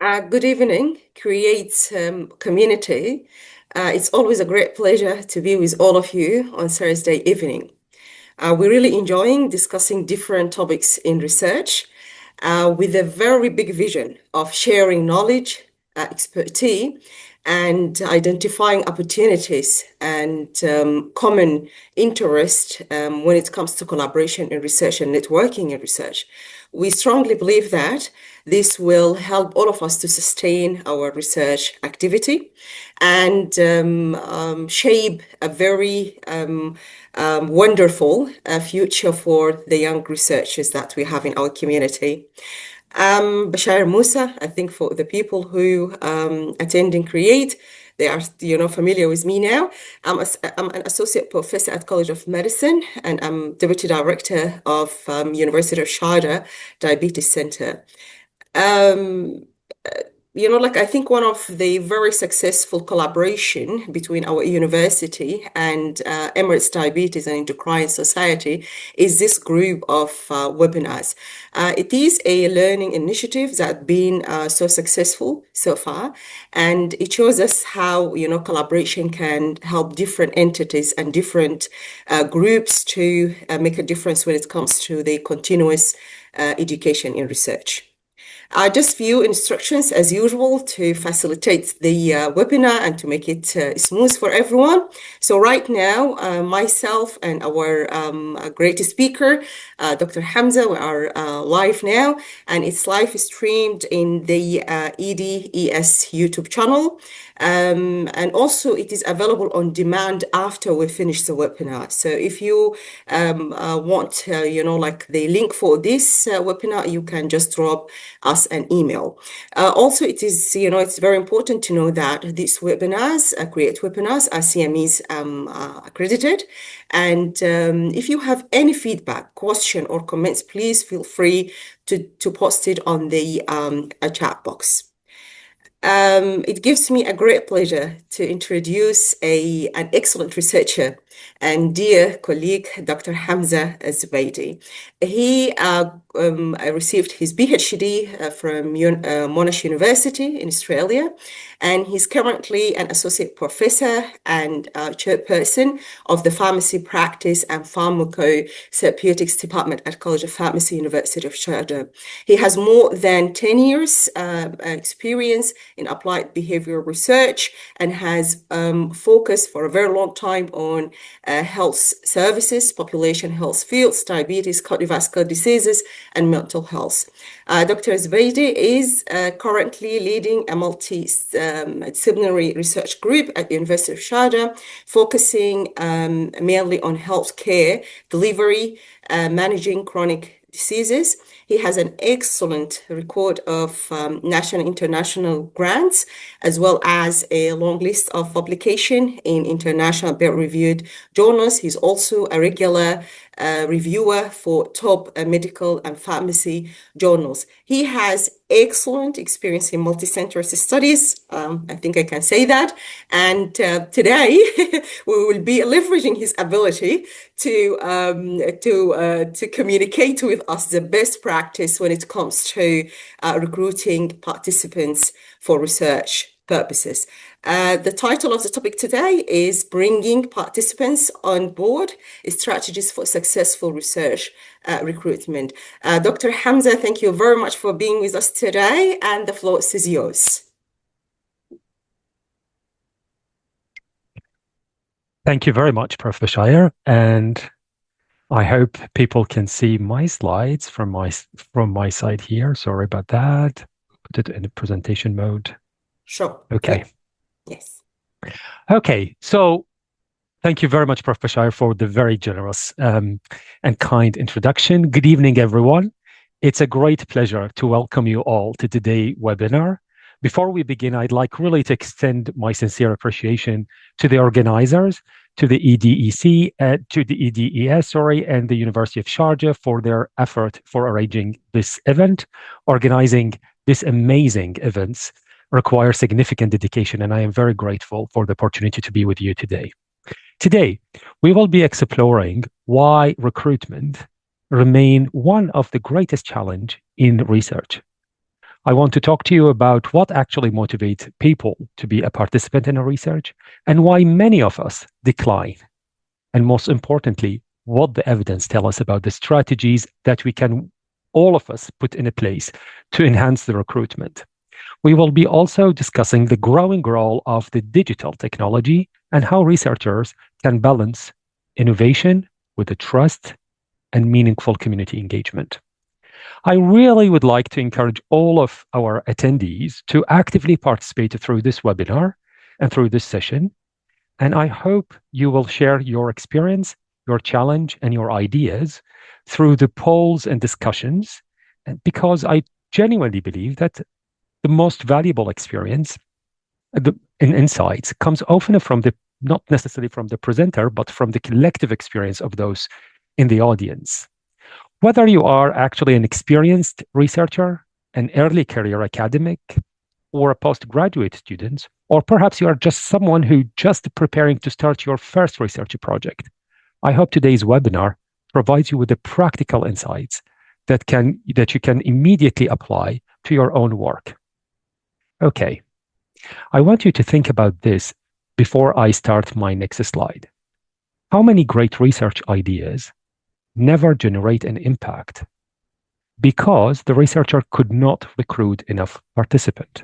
Good evening, C.R.E.A.T.E community. It's always a great pleasure to be with all of you on Thursday evening. We're really enjoying discussing different topics in research with a very big vision of sharing knowledge, expertise, and identifying opportunities and common interest when it comes to collaboration in research and networking in research. We strongly believe that this will help all of us to sustain our research activity and shape a very wonderful future for the young researchers that we have in our community. Bashar Musa, I think for the people who attending C.R.E.A.T.E, they are, familiar with me now. I'm an associate professor at College of Medicine, and I'm deputy director of University of Sharjah Diabetes Center. I think one of the very successful collaboration between our university and Emirates Diabetes and Endocrine Society is this group of webinars. It is a learning initiative that's been so successful so far, and it shows us how, collaboration can help different entities and different groups to make a difference when it comes to the continuous education in research. Just few instructions as usual to facilitate the webinar and to make it smooth for everyone. So right now, myself and our great speaker, Dr. Hamzah, we are live now, and it's live streamed in the EDES YouTube channel. And also it is available on demand after we finish the webinar. So if you want, like the link for this webinar, you can just drop us an email. Also, it is, it's very important to know that these webinars, C.R.E.A.T.E webinars, are CMEs accredited. And if you have any feedback, question, or comments, please feel free to post it on the chat box. It gives me a great pleasure to introduce an excellent researcher and dear colleague, Dr. Hamzah Zubaidi. He received his PhD from Monash University in Australia, and he's currently an associate professor and chairperson of the Pharmacy Practice and Pharmacotherapeutics Department at College of Pharmacy, University of Sharjah. He has more than 10 years experience in applied behavioral research and has focused for a very long time on health services, population health fields, diabetes, cardiovascular diseases, and mental health. Dr. Zubaidi is currently leading a multidisciplinary research group at the University of Sharjah, focusing mainly on healthcare delivery, managing chronic diseases. He has an excellent record of national and international grants, as well as a long list of publication in international peer-reviewed journals. He's also a regular reviewer for top medical and pharmacy journals. He has excellent experience in multi-center studies. I think I can say that. And today we will be leveraging his ability to communicate with us the best practice when it comes to recruiting participants for research purposes. The title of the topic today is Bringing Participants on Board, Strategies for Successful Research Recruitment. Dr. Hamzah, thank you very much for being with us today, and the floor is yours. Thank you very much, Prof. Bashir, and I hope people can see my slides from my side here. Sorry about that. Put it in a presentation mode. Sure. Okay. Yes. Okay. So thank you very much, Prof. Bashir, for the very generous and kind introduction. Good evening, everyone. It's a great pleasure to welcome you all to today's webinar. Before we begin, I'd like really to extend my sincere appreciation to the organizers, to the EDEC, to the EDES, and the University of Sharjah for their effort for arranging this event. Organizing these amazing events requires significant dedication, and I am very grateful for the opportunity to be with you today. Today, we will be exploring why recruitment remains one of the greatest challenges in research. I want to talk to you about what actually motivates people to be a participant in a research and why many of us decline. And most importantly, what the evidence tells us about the strategies that we can, all of us, put in place to enhance the recruitment. We will be also discussing the growing role of the digital technology and how researchers can balance innovation with the trust and meaningful community engagement. I really would like to encourage all of our attendees to actively participate through this webinar and through this session. And I hope you will share your experience, your challenge, and your ideas through the polls and discussions, because I genuinely believe that the most valuable experience and insights comes often from not necessarily from the presenter, but from the collective experience of those in the audience. Whether you are actually an experienced researcher, an early career academic, or a postgraduate student, or perhaps you are just someone who just preparing to start your first research project, I hope today's webinar provides you with the practical insights that you can immediately apply to your own work. Okay, I want you to think about this before I start my next slide. How many great research ideas never generate an impact because the researcher could not recruit enough participants?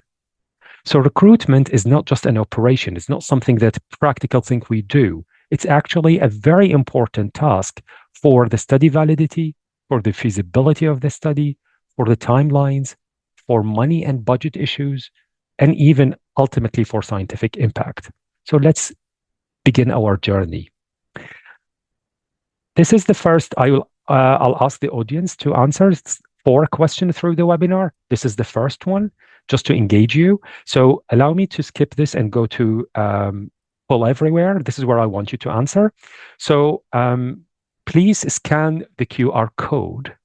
So recruitment is not just an operation. It's not something that practical thing we do. It's actually a very important task for the study validity, for the feasibility of the study, for the timelines, for money and budget issues, and even ultimately for scientific impact. So let's begin our journey. This is the first. I'll ask the audience to answer 4 questions through the webinar. This is the first one, just to engage you. So allow me to skip this and go to Poll Everywhere. This is where I want you to answer. So please scan the QR code,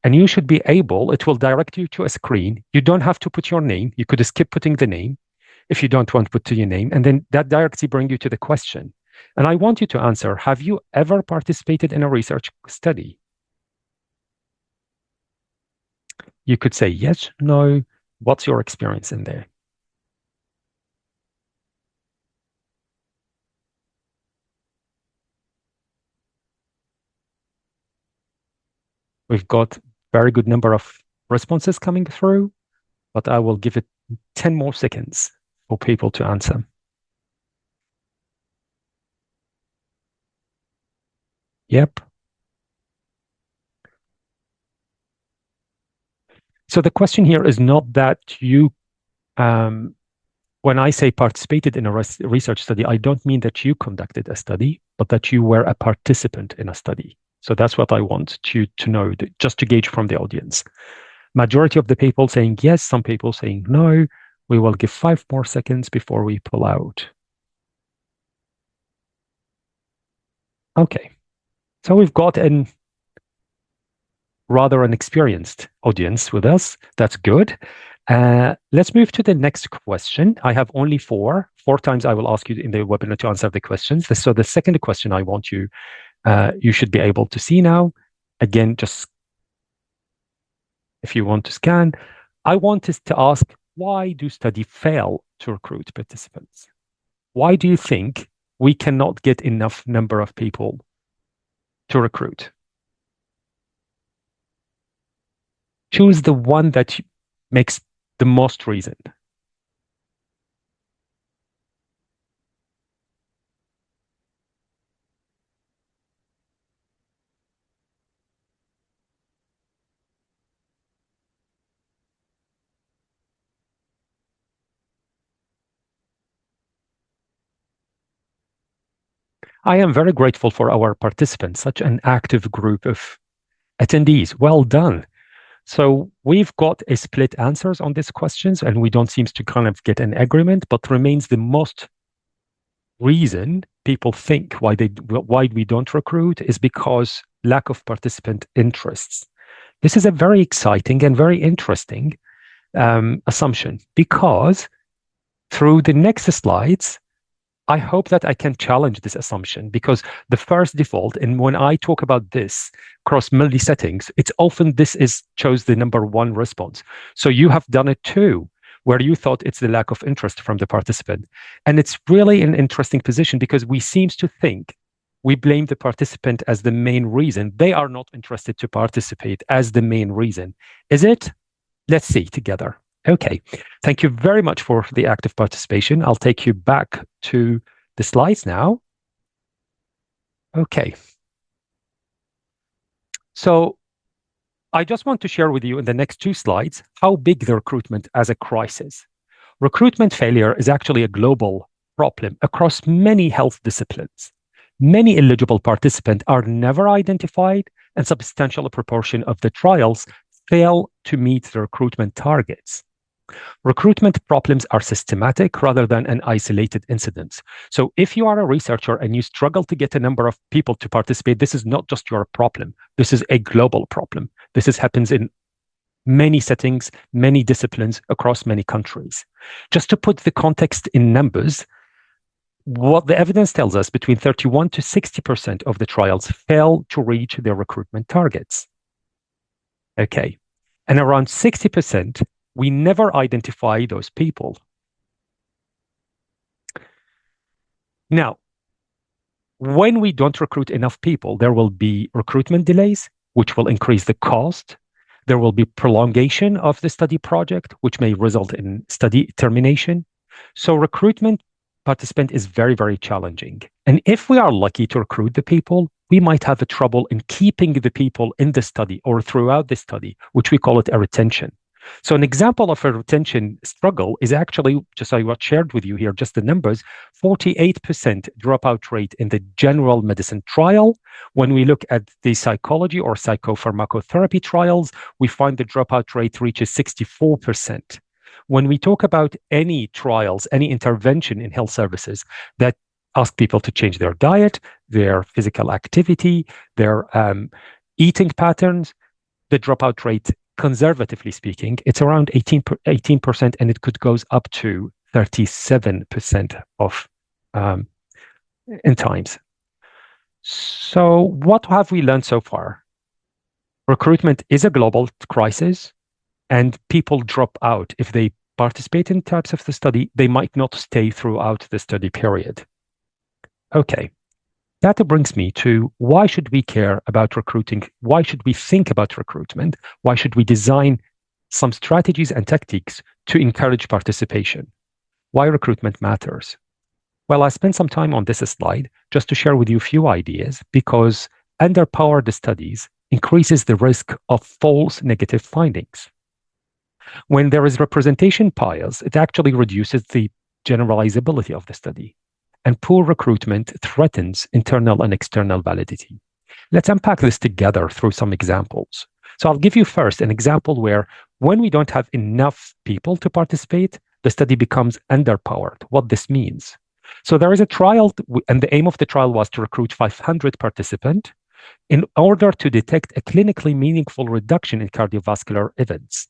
and you should be able, it will direct you to a screen. You don't have to put your name. You could skip putting the name if you don't want to put your name, and then that directly brings you to the question. And I want you to answer, have you ever participated in a research study? You could say yes, no. What's your experience in there? We've got very good number of responses coming through, but I will give it 10 more seconds for people to answer. Yep. So the question here is not that you, when I say participated in a research study, I don't mean that you conducted a study, but that you were a participant in a study. So that's what I want you to know, just to gauge from the audience. Majority of the people saying yes, some people saying no. We will give 5 more seconds before we pull out. Okay. So we've got rather an experienced audience with us. That's good. Let's move to the next question. I have only 4. 4 times I will ask you in the webinar to answer the questions. So the second question I want you, you should be able to see now. Again, just if you want to scan, I want us to ask, why do studies fail to recruit participants? Why do you think we cannot get enough number of people to recruit? Choose the one that makes the most reason. I am very grateful for our participants, such an active group of attendees. Well done. So we've got a split answers on these questions, and we don't seem to kind of get an agreement, but remains the most reason people think why we don't recruit is because lack of participant interests. This is a very exciting and very interesting assumption, because through the next slides, I hope that I can challenge this assumption, because the first default, and when I talk about this across many settings, it's often this is chose the number one response. So you have done it too, where you thought it's the lack of interest from the participant. And it's really an interesting position, because we seem to think we blame the participant as the main reason. They are not interested to participate as the main reason. Is it? Let's see together. Okay, thank you very much for the active participation. I'll take you back to the slides now. Okay. So I just want to share with you in the next two slides how big the recruitment as a crisis. Recruitment failure is actually a global problem across many health disciplines. Many eligible participants are never identified, and substantial proportion of the trials fail to meet the recruitment targets. Recruitment problems are systematic rather than an isolated incident. So if you are a researcher and you struggle to get a number of people to participate, this is not just your problem. This is a global problem. Happens in many settings, many disciplines across many countries. Just to put the context in numbers, what the evidence tells us, between 31 to 60% of the trials fail to reach their recruitment targets. Okay. And around 60%, we never identify those people. Now, when we don't recruit enough people, there will be recruitment delays, which will increase the cost. There will be prolongation of the study project, which may result in study termination. So recruitment participant is very, very challenging. And if we are lucky to recruit the people, we might have a trouble in keeping the people in the study or throughout the study, which we call it a retention. So an example of a retention struggle is actually, just I shared with you here, just the numbers, 48% dropout rate in the general medicine trial. When we look at the psychology or psychopharmacotherapy trials, we find the dropout rate reaches 64%. When we talk about any trials, any intervention in health services that ask people to change their diet, their physical activity, their eating patterns, the dropout rate, conservatively speaking, it's around 18%, and it could goes up to 37% of in times. So what have we learned so far? Recruitment is a global crisis, and people drop out. If they participate in types of the study, they might not stay throughout the study period. Okay. That brings me to, why should we care about recruiting? Why should we think about recruitment? Why should we design some strategies and tactics to encourage participation? Why recruitment matters? Well, I spent some time on this slide just to share with you a few ideas, because underpowered studies increases the risk of false negative findings. When there is representation bias, it actually reduces the generalizability of the study. And poor recruitment threatens internal and external validity. Let's unpack this together through some examples. So I'll give you first an example where, when we don't have enough people to participate, the study becomes underpowered. What this means. So there is a trial, and the aim of the trial was to recruit 500 participants in order to detect a clinically meaningful reduction in cardiovascular events.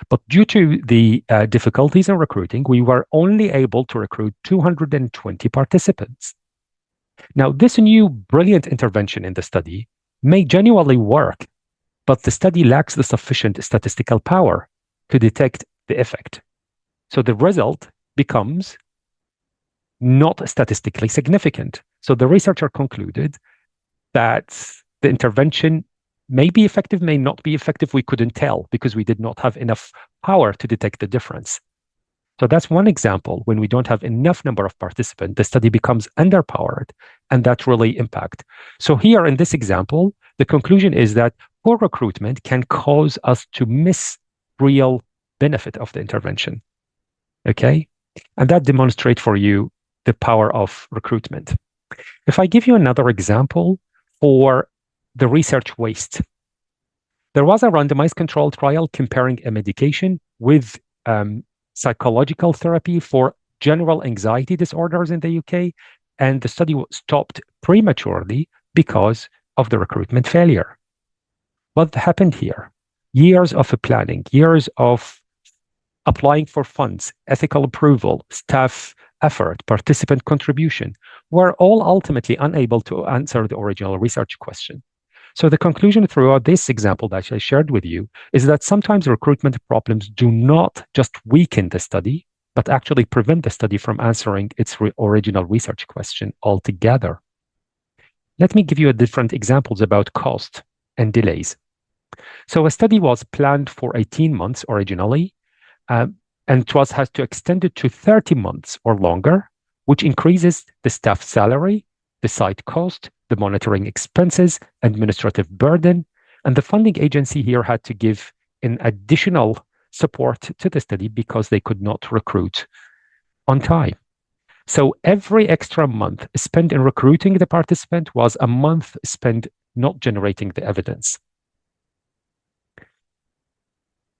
But due to the difficulties in recruiting, we were only able to recruit 220 participants. Now, this new brilliant intervention in the study may genuinely work, but the study lacks the sufficient statistical power to detect the effect. So the result becomes not statistically significant. So the researcher concluded that the intervention may be effective, may not be effective. We couldn't tell because we did not have enough power to detect the difference. So that's one example. When we don't have enough number of participants, the study becomes underpowered, and that really impacts. So here in this example, the conclusion is that poor recruitment can cause us to miss real benefit of the intervention. Okay? And that demonstrates for you the power of recruitment. If I give you another example for the research waste. There was a randomized controlled trial comparing a medication with psychological therapy for general anxiety disorders in the UK, and the study was stopped prematurely because of the recruitment failure. What happened here? Years of planning, years of applying for funds, ethical approval, staff effort, participant contribution, were all ultimately unable to answer the original research question. So the conclusion throughout this example that I shared with you is that sometimes recruitment problems do not just weaken the study, but actually prevent the study from answering its original research question altogether. Let me give you different examples about cost and delays. So a study was planned for 18 months originally, and it has to extend it to 30 months or longer, which increases the staff salary, the site cost, the monitoring expenses, administrative burden, and the funding agency here had to give an additional support to the study because they could not recruit on time. So every extra month spent in recruiting the participant was a month spent not generating the evidence.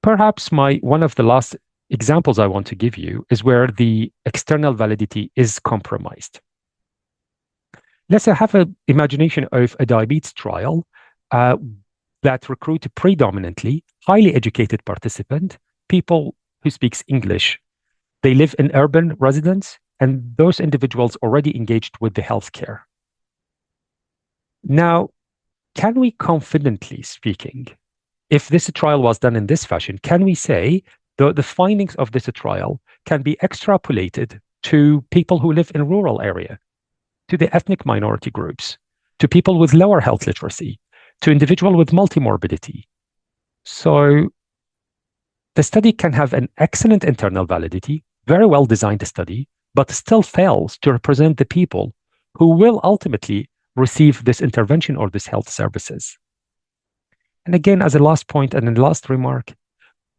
Perhaps one of the last examples I want to give you is where the external validity is compromised. Let's have an imagination of a diabetes trial that recruit predominantly highly educated participant, people who speaks English. They live in urban residents, and those individuals already engaged with the healthcare. Now, can we confidently speaking, if this trial was done in this fashion, can we say the findings of this trial can be extrapolated to people who live in rural area, to the ethnic minority groups, to people with lower health literacy, to individuals with multimorbidity? So the study can have an excellent internal validity, very well designed study, but still fails to represent the people who will ultimately receive this intervention or this health services. And again, as a last point and a last remark,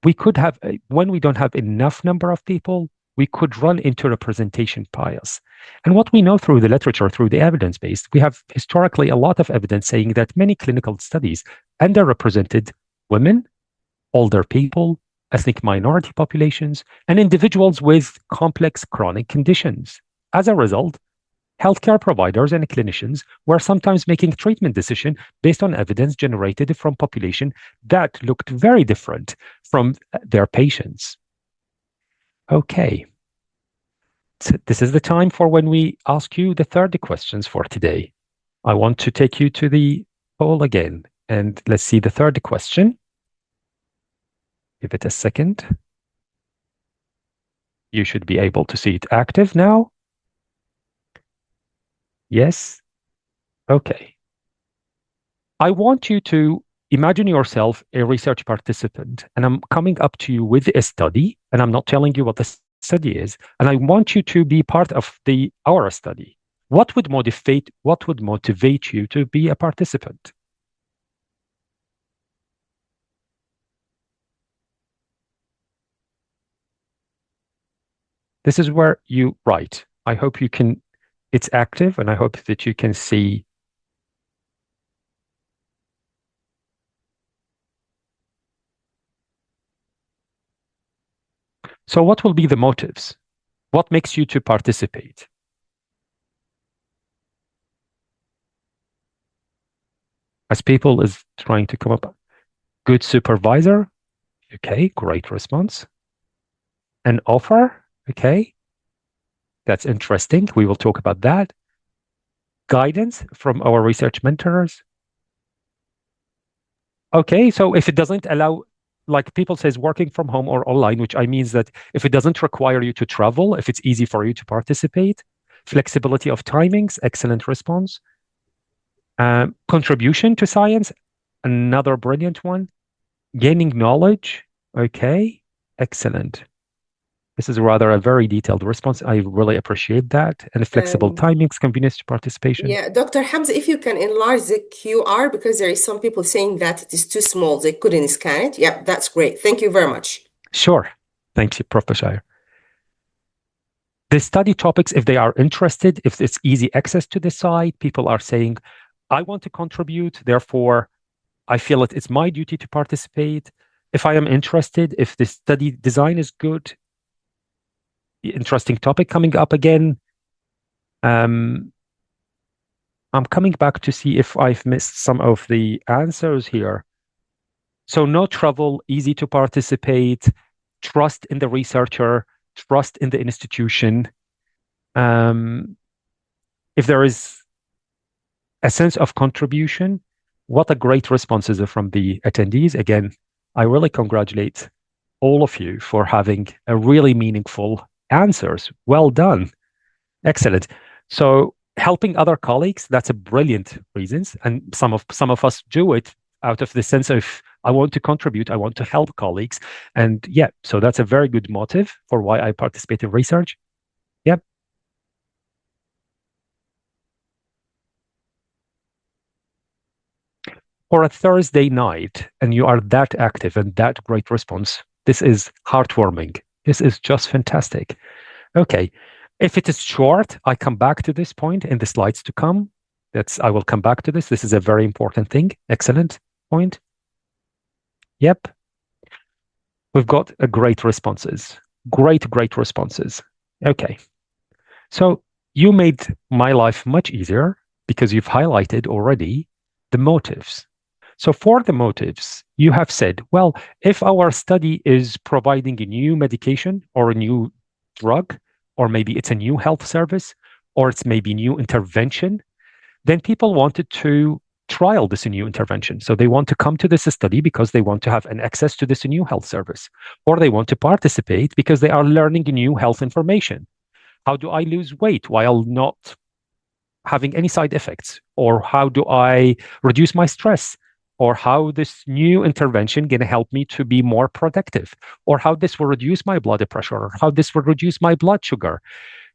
we could have, when we don't have enough number of people, we could run into representation bias. And what we know through the literature, through the evidence base, we have historically a lot of evidence saying that many clinical studies underrepresented women, older people, ethnic minority populations, and individuals with complex chronic conditions. As a result, healthcare providers and clinicians were sometimes making treatment decisions based on evidence generated from population that looked very different from their patients. Okay. So this is the time for when we ask you the third questions for today. I want to take you to the poll again, and let's see the third question. Give it a second. You should be able to see it active now. Yes? Okay. I want you to imagine yourself a research participant, and I'm coming up to you with a study, and I'm not telling you what the study is, and I want you to be part of our study. What would motivate you to be a participant? This is where you write. I hope it's active, and I hope that you can see. So what will be the motives? What makes you to participate? As people is trying to come up, good supervisor. Okay, great response. An offer. Okay, that's interesting. We will talk about that. Guidance from our research mentors. Okay, so if it doesn't allow, like people says, working from home or online, which I means that if it doesn't require you to travel, if it's easy for you to participate, flexibility of timings, excellent response. Contribution to science, another brilliant one. Gaining knowledge, okay, excellent. This is rather a very detailed response. I really appreciate that. And flexible timings, convenience to participation. Yeah, Dr. Hamza, if you can enlarge the QR, because there is some people saying that it is too small, they couldn't scan it. Yeah, that's great. Thank you very much. Sure. Thank you, Prof. Bashir. The study topics, if they are interested, if it's easy access to the site, people are saying, I want to contribute, therefore I feel it's my duty to participate. If I am interested, if the study design is good, interesting topic coming up again. I'm coming back to see if I've missed some of the answers here. So no trouble, easy to participate, trust in the researcher, trust in the institution. If there is a sense of contribution, what a great responses from the attendees. Again, I really congratulate all of you for having a really meaningful answers. Well done. Excellent. So helping other colleagues, that's a brilliant reasons. And some of us do it out of the sense of I want to contribute, I want to help colleagues. And yeah, so that's a very good motive for why I participate in research. Yep. For a Thursday night, and you are that active and that great response, this is heartwarming. This is just fantastic. Okay. If it is short, I come back to this point in the slides to come. I will come back to this. This is a very important thing. Excellent point. Yep. We've got a great responses. Great responses. Okay. So you made my life much easier because you've highlighted already the motives. So for the motives, you have said, well, if our study is providing a new medication or a new drug, or maybe it's a new health service, or it's maybe new intervention, then people wanted to trial this new intervention. So they want to come to this study because they want to have an access to this new health service, or they want to participate because they are learning new health information. How do I lose weight while not having any side effects? Or how do I reduce my stress? Or how this new intervention going to help me to be more productive? Or how this will reduce my blood pressure? Or how this will reduce my blood sugar?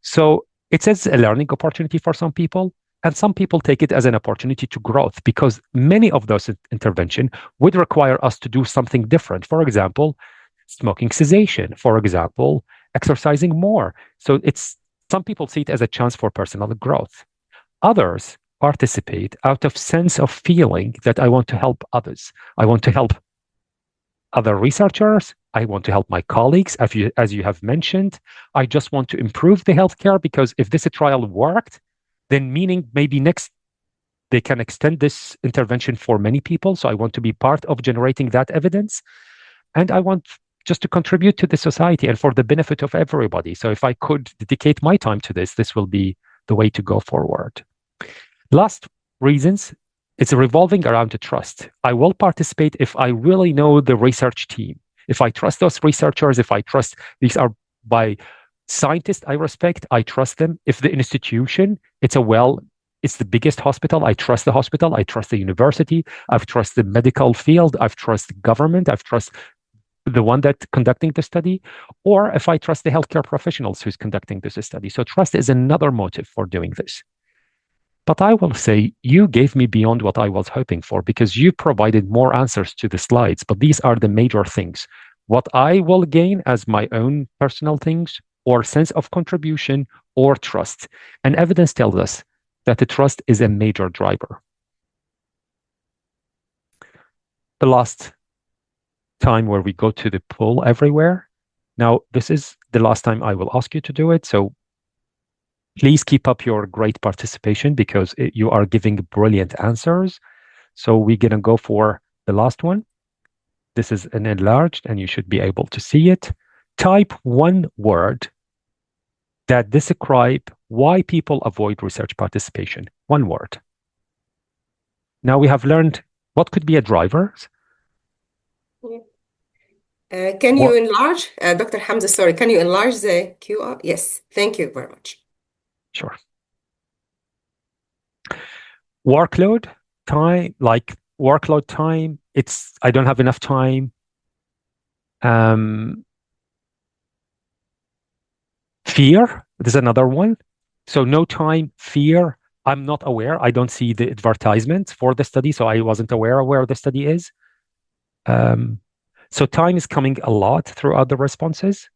So it is a learning opportunity for some people. And some people take it as an opportunity to growth because many of those interventions would require us to do something different. For example, smoking cessation. For example, exercising more. So some people see it as a chance for personal growth. Others participate out of sense of feeling that I want to help others. I want to help other researchers. I want to help my colleagues, as you have mentioned. I just want to improve the healthcare because if this trial worked, then meaning maybe next they can extend this intervention for many people. So I want to be part of generating that evidence. And I want just to contribute to the society and for the benefit of everybody. So if I could dedicate my time to this, this will be the way to go forward. Last reasons, it's revolving around the trust. I will participate if I really know the research team. If I trust those researchers, if I trust these are by scientists I respect, I trust them. If the institution, it's the biggest hospital, I trust the hospital, I trust the university, I've trust the medical field, I've trust the government, I've trust the one that conducting the study, or if I trust the healthcare professionals who's conducting this study. So trust is another motive for doing this. But I will say you gave me beyond what I was hoping for because you provided more answers to the slides, but these are the major things. What I will gain as my own personal things or sense of contribution or trust. And evidence tells us that the trust is a major driver. The last time where we go to the poll everywhere. Now, this is the last time I will ask you to do it. So please keep up your great participation because you are giving brilliant answers. So we're going to go for the last one. This is an enlarged and you should be able to see it. Type one word that describe why people avoid research participation. One word. Now we have learned what could be a driver. Can you enlarge, Dr. Hamzah, sorry, can you enlarge the QR? Yes, thank you very much. Sure. Workload time, like workload time, I don't have enough time. Fear, there's another one. So no time, fear, I'm not aware. I don't see the advertisement for the study, so I wasn't aware of where the study is. So time is coming a lot throughout the responses.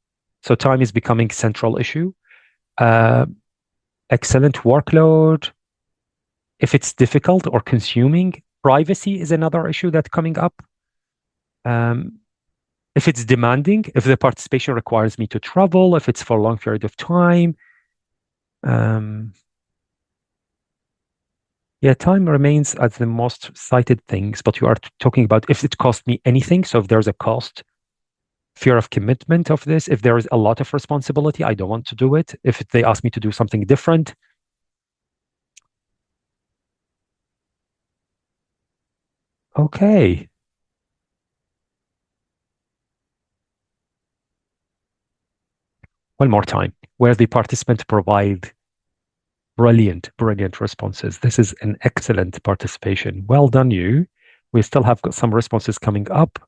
So time is becoming a central issue. Excellent workload. If it's difficult or consuming, privacy is another issue that's coming up. If it's demanding, if the participation requires me to travel, if it's for a long period of time. Yeah, time remains as the most cited things, but you are talking about if it costs me anything. So if there's a cost, fear of commitment of this. If there is a lot of responsibility, I don't want to do it. If they ask me to do something different. Okay. One more time, where the participant provide brilliant responses. This is an excellent participation. Well done, you. We still have got some responses coming up.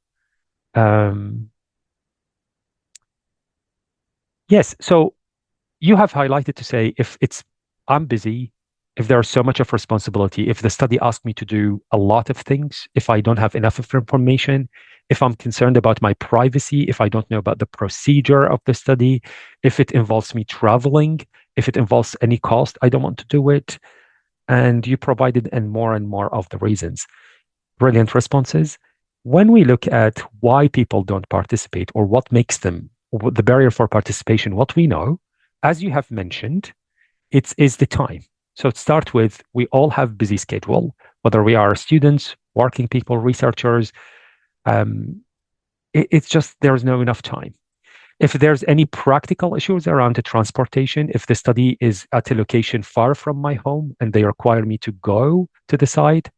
Yes, so you have highlighted to say if I'm busy, if there's so much of responsibility, if the study asks me to do a lot of things, if I don't have enough of information, if I'm concerned about my privacy, if I don't know about the procedure of the study, if it involves me traveling, if it involves any cost, I don't want to do it. And you provided and more of the reasons. Brilliant responses. When we look at why people don't participate or what makes them, or the barrier for participation, what we know, as you have mentioned, it is the time. So start with, we all have busy schedule, whether we are students, working people, researchers. It's just there's no enough time. If there's any practical issues around the transportation, if the study is at a location far from my home and they require me to go to the site,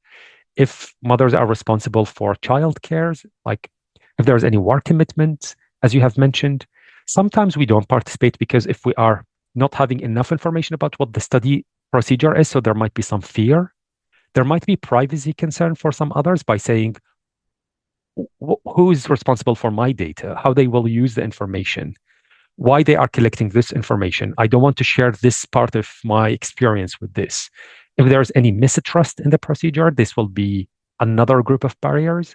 if mothers are responsible for childcare, like if there's any work commitments, as you have mentioned, sometimes we don't participate because if we are not having enough information about what the study procedure is, so there might be some fear. There might be privacy concern for some others by saying, who is responsible for my data, how they will use the information, why they are collecting this information. I don't want to share this part of my experience with this. If there's any mistrust in the procedure, this will be another group of barriers.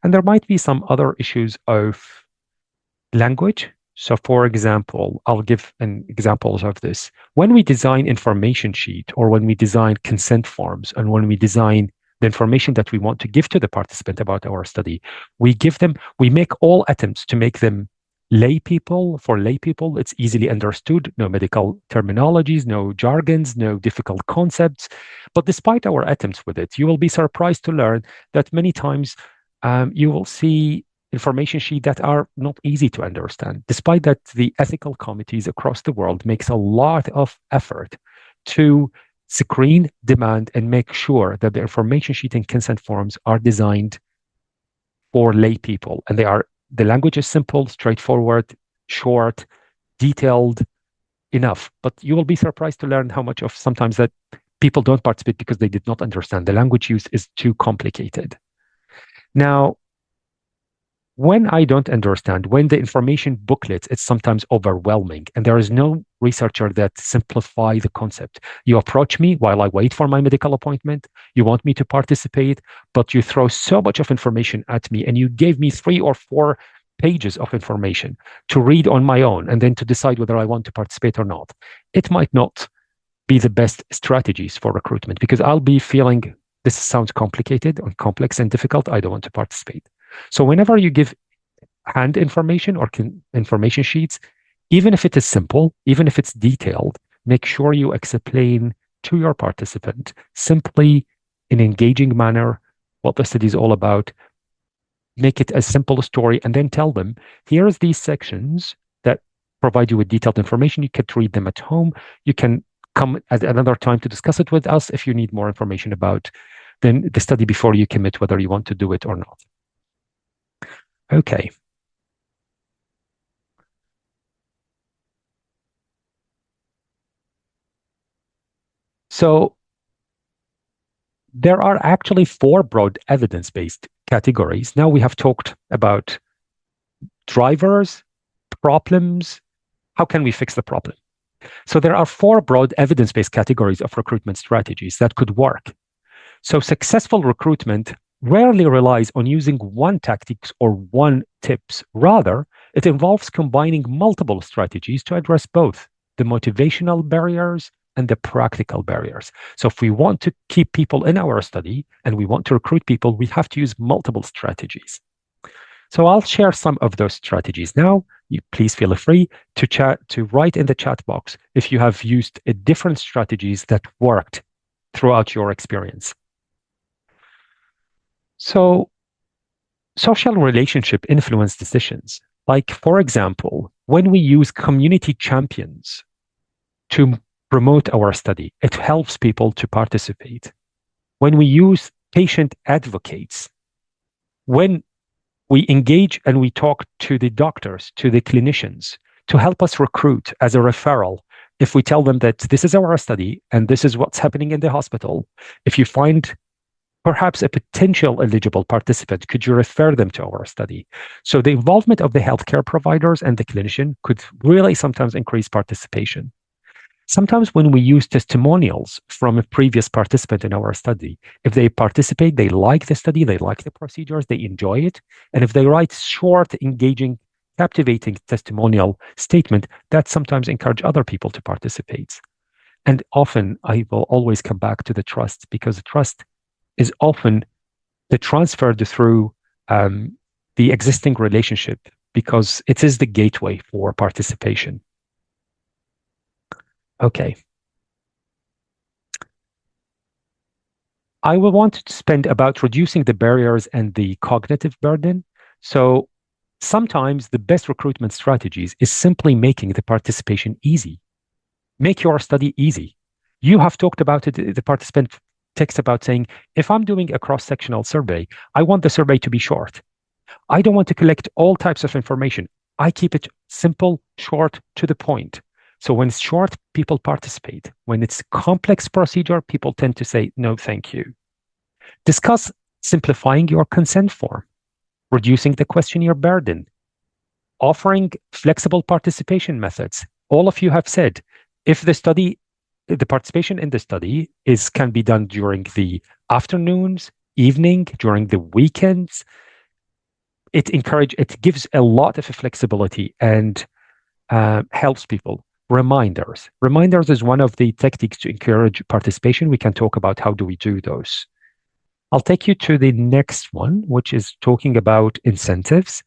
And there might be some other issues of language. So for example, I'll give an examples of this. When we design information sheet or when we design consent forms and when we design the information that we want to give to the participant about our study, we make all attempts to make them lay people. For lay people, it's easily understood, no medical terminologies, no jargons, no difficult concepts. But despite our attempts with it, you will be surprised to learn that many times you will see information sheets that are not easy to understand. Despite that, the ethical committees across the world makes a lot of effort to screen, demand, and make sure that the information sheet and consent forms are designed for lay people. And the language is simple, straightforward, short, detailed enough. But you will be surprised to learn how much of sometimes that people don't participate because they did not understand. The language use is too complicated. Now, when I don't understand, when the information booklets, it's sometimes overwhelming and there is no researcher that simplify the concept. You approach me while I wait for my medical appointment. You want me to participate, but you throw so much of information at me and you gave me 3 or 4 pages of information to read on my own and then to decide whether I want to participate or not. It might not be the best strategies for recruitment because I'll be feeling this sounds complicated and complex and difficult. I don't want to participate. So whenever you give hand information or information sheets, even if it is simple, even if it's detailed, make sure you explain to your participant simply in an engaging manner what the study is all about. Make it a simple story and then tell them, here's these sections that provide you with detailed information. You can read them at home. You can come at another time to discuss it with us if you need more information about the study before you commit whether you want to do it or not. Okay. So there are actually 4 broad evidence-based categories. Now we have talked about drivers, problems. How can we fix the problem? So there are 4 broad evidence-based categories of recruitment strategies that could work. So successful recruitment rarely relies on using one tactics or one tips. Rather, it involves combining multiple strategies to address both the motivational barriers and the practical barriers. So if we want to keep people in our study and we want to recruit people, we have to use multiple strategies. So I'll share some of those strategies now. You please feel free to write in the chat box if you have used different strategies that worked throughout your experience. So social relationship influence decisions. Like, for example, when we use community champions to promote our study, it helps people to participate. When we use patient advocates, when we engage and we talk to the doctors, to the clinicians, to help us recruit as a referral. If we tell them that this is our study and this is what's happening in the hospital, if you find perhaps a potential eligible participant, could you refer them to our study? So the involvement of the healthcare providers and the clinician could really sometimes increase participation. Sometimes when we use testimonials from a previous participant in our study, if they participate, they like the study, they like the procedures, they enjoy it. And if they write short, engaging, captivating testimonial statement, that sometimes encourage other people to participate. And often I will always come back to the trust, because trust is often the transferred through the existing relationship, because it is the gateway for participation. Okay. I will want to spend about reducing the barriers and the cognitive burden. So sometimes the best recruitment strategies is simply making the participation easy. Make your study easy. You have talked about it, the participant text about saying, if I'm doing a cross-sectional survey, I want the survey to be short. I don't want to collect all types of information. I keep it simple, short, to the point. So when it's short, people participate. When it's complex procedure, people tend to say, no, thank you. Discuss simplifying your consent form, reducing the questionnaire burden, offering flexible participation methods. All of you have said, if the participation in the study can be done during the afternoons, evening, during the weekends, it gives a lot of flexibility and helps people. Reminders. Reminders is one of the techniques to encourage participation. We can talk about how do we do those. I'll take you to the next one, which is talking about incentives.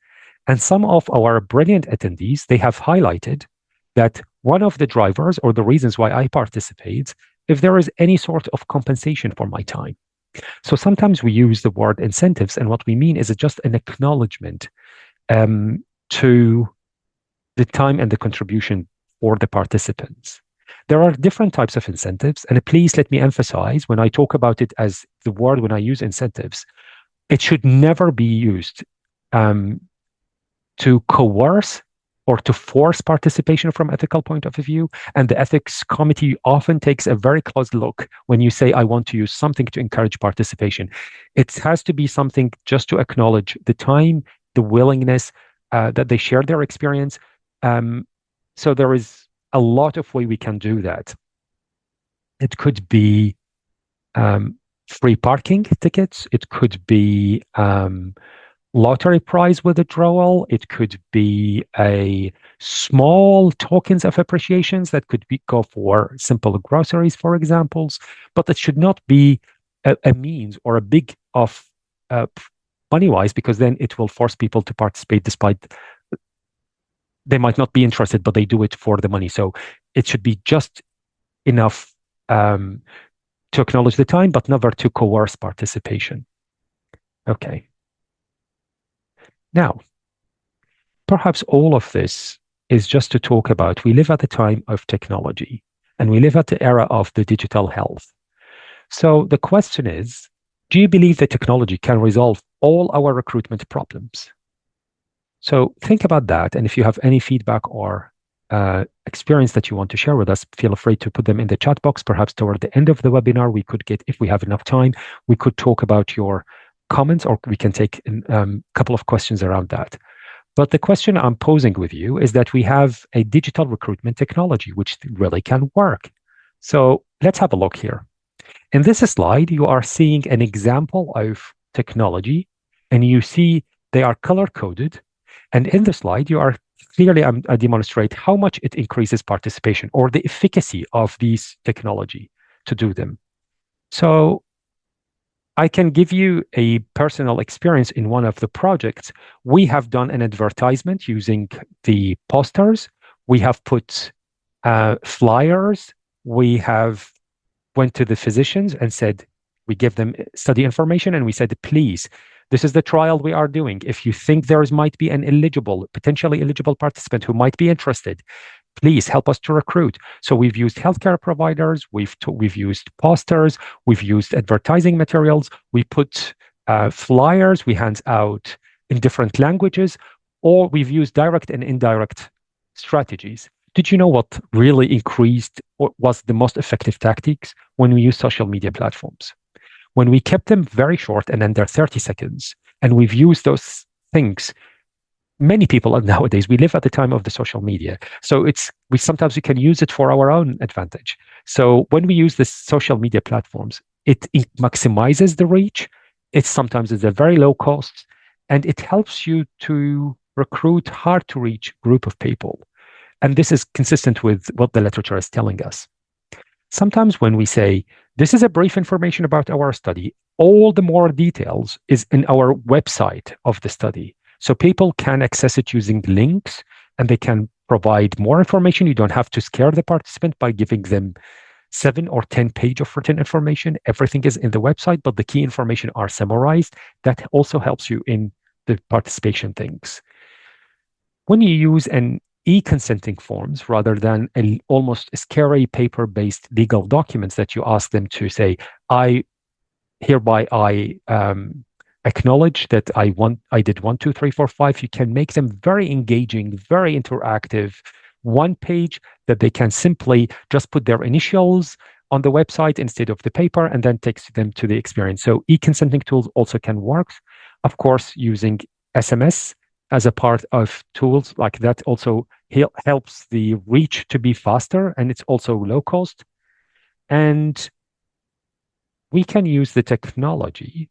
And some of our brilliant attendees, they have highlighted that one of the drivers or the reasons why I participate, if there is any sort of compensation for my time. So sometimes we use the word incentives, and what we mean is just an acknowledgement to the time and the contribution for the participants. There are different types of incentives, and please let me emphasize, when I talk about it as the word, when I use incentives, it should never be used to coerce or to force participation from ethical point of view. And the ethics committee often takes a very close look when you say, I want to use something to encourage participation. It has to be something just to acknowledge the time, the willingness that they share their experience. So there is a lot of way we can do that. It could be free parking tickets. It could be lottery prize withdrawal. It could be a small tokens of appreciations that could go for simple groceries, for examples. But it should not be a means or a big of money-wise, because then it will force people to participate despite they might not be interested, but they do it for the money. So it should be just enough to acknowledge the time, but never to coerce participation. Okay. Now, perhaps all of this is just to talk about, we live at the time of technology, and we live at the era of the digital health. So the question is, do you believe that technology can resolve all our recruitment problems? So think about that. And if you have any feedback or experience that you want to share with us, feel free to put them in the chat box. Perhaps toward the end of the webinar, we could get, if we have enough time, we could talk about your comments, or we can take a couple of questions around that. But the question I'm posing with you is that we have a digital recruitment technology which really can work. So let's have a look here. In this slide, you are seeing an example of technology, and you see they are color-coded. And in the slide, you are clearly, I demonstrate how much it increases participation or the efficacy of these technology to do them. So I can give you a personal experience in one of the projects. We have done an advertisement using the posters. We have put flyers. We have went to the physicians and said, we give them study information, and we said, please This is the trial we are doing. If you think there might be an potentially eligible participant who might be interested, please help us to recruit. So we've used healthcare providers, we've used posters, we've used advertising materials, we put flyers, we hand out in different languages, or we've used direct and indirect strategies. Did you know what really increased or was the most effective tactics? When we use social media platforms. When we kept them very short and under 30 seconds, and we've used those things, many people nowadays, we live at the time of the social media. So sometimes we can use it for our own advantage. So when we use the social media platforms, it maximizes the reach. It sometimes is a very low cost, and it helps you to recruit hard to reach group of people. And this is consistent with what the literature is telling us. Sometimes when we say, this is a brief information about our study, all the more details is in our website of the study. So people can access it using links, and they can provide more information. You don't have to scare the participant by giving them 7 or 10 pages of written information. Everything is in the website, but the key information are summarized. That also helps you in the participation things. When you use an e-consenting forms rather than almost scary paper-based legal documents that you ask them to say, I acknowledge that I did 1, 2, 3, 4, 5. You can make them very engaging, very interactive, one page that they can simply just put their initials on the website instead of the paper, and then takes them to the experience. So e-consenting tools also can work. Of course, using SMS as a part of tools like that also helps the reach to be faster, and it's also low cost. And we can use the technology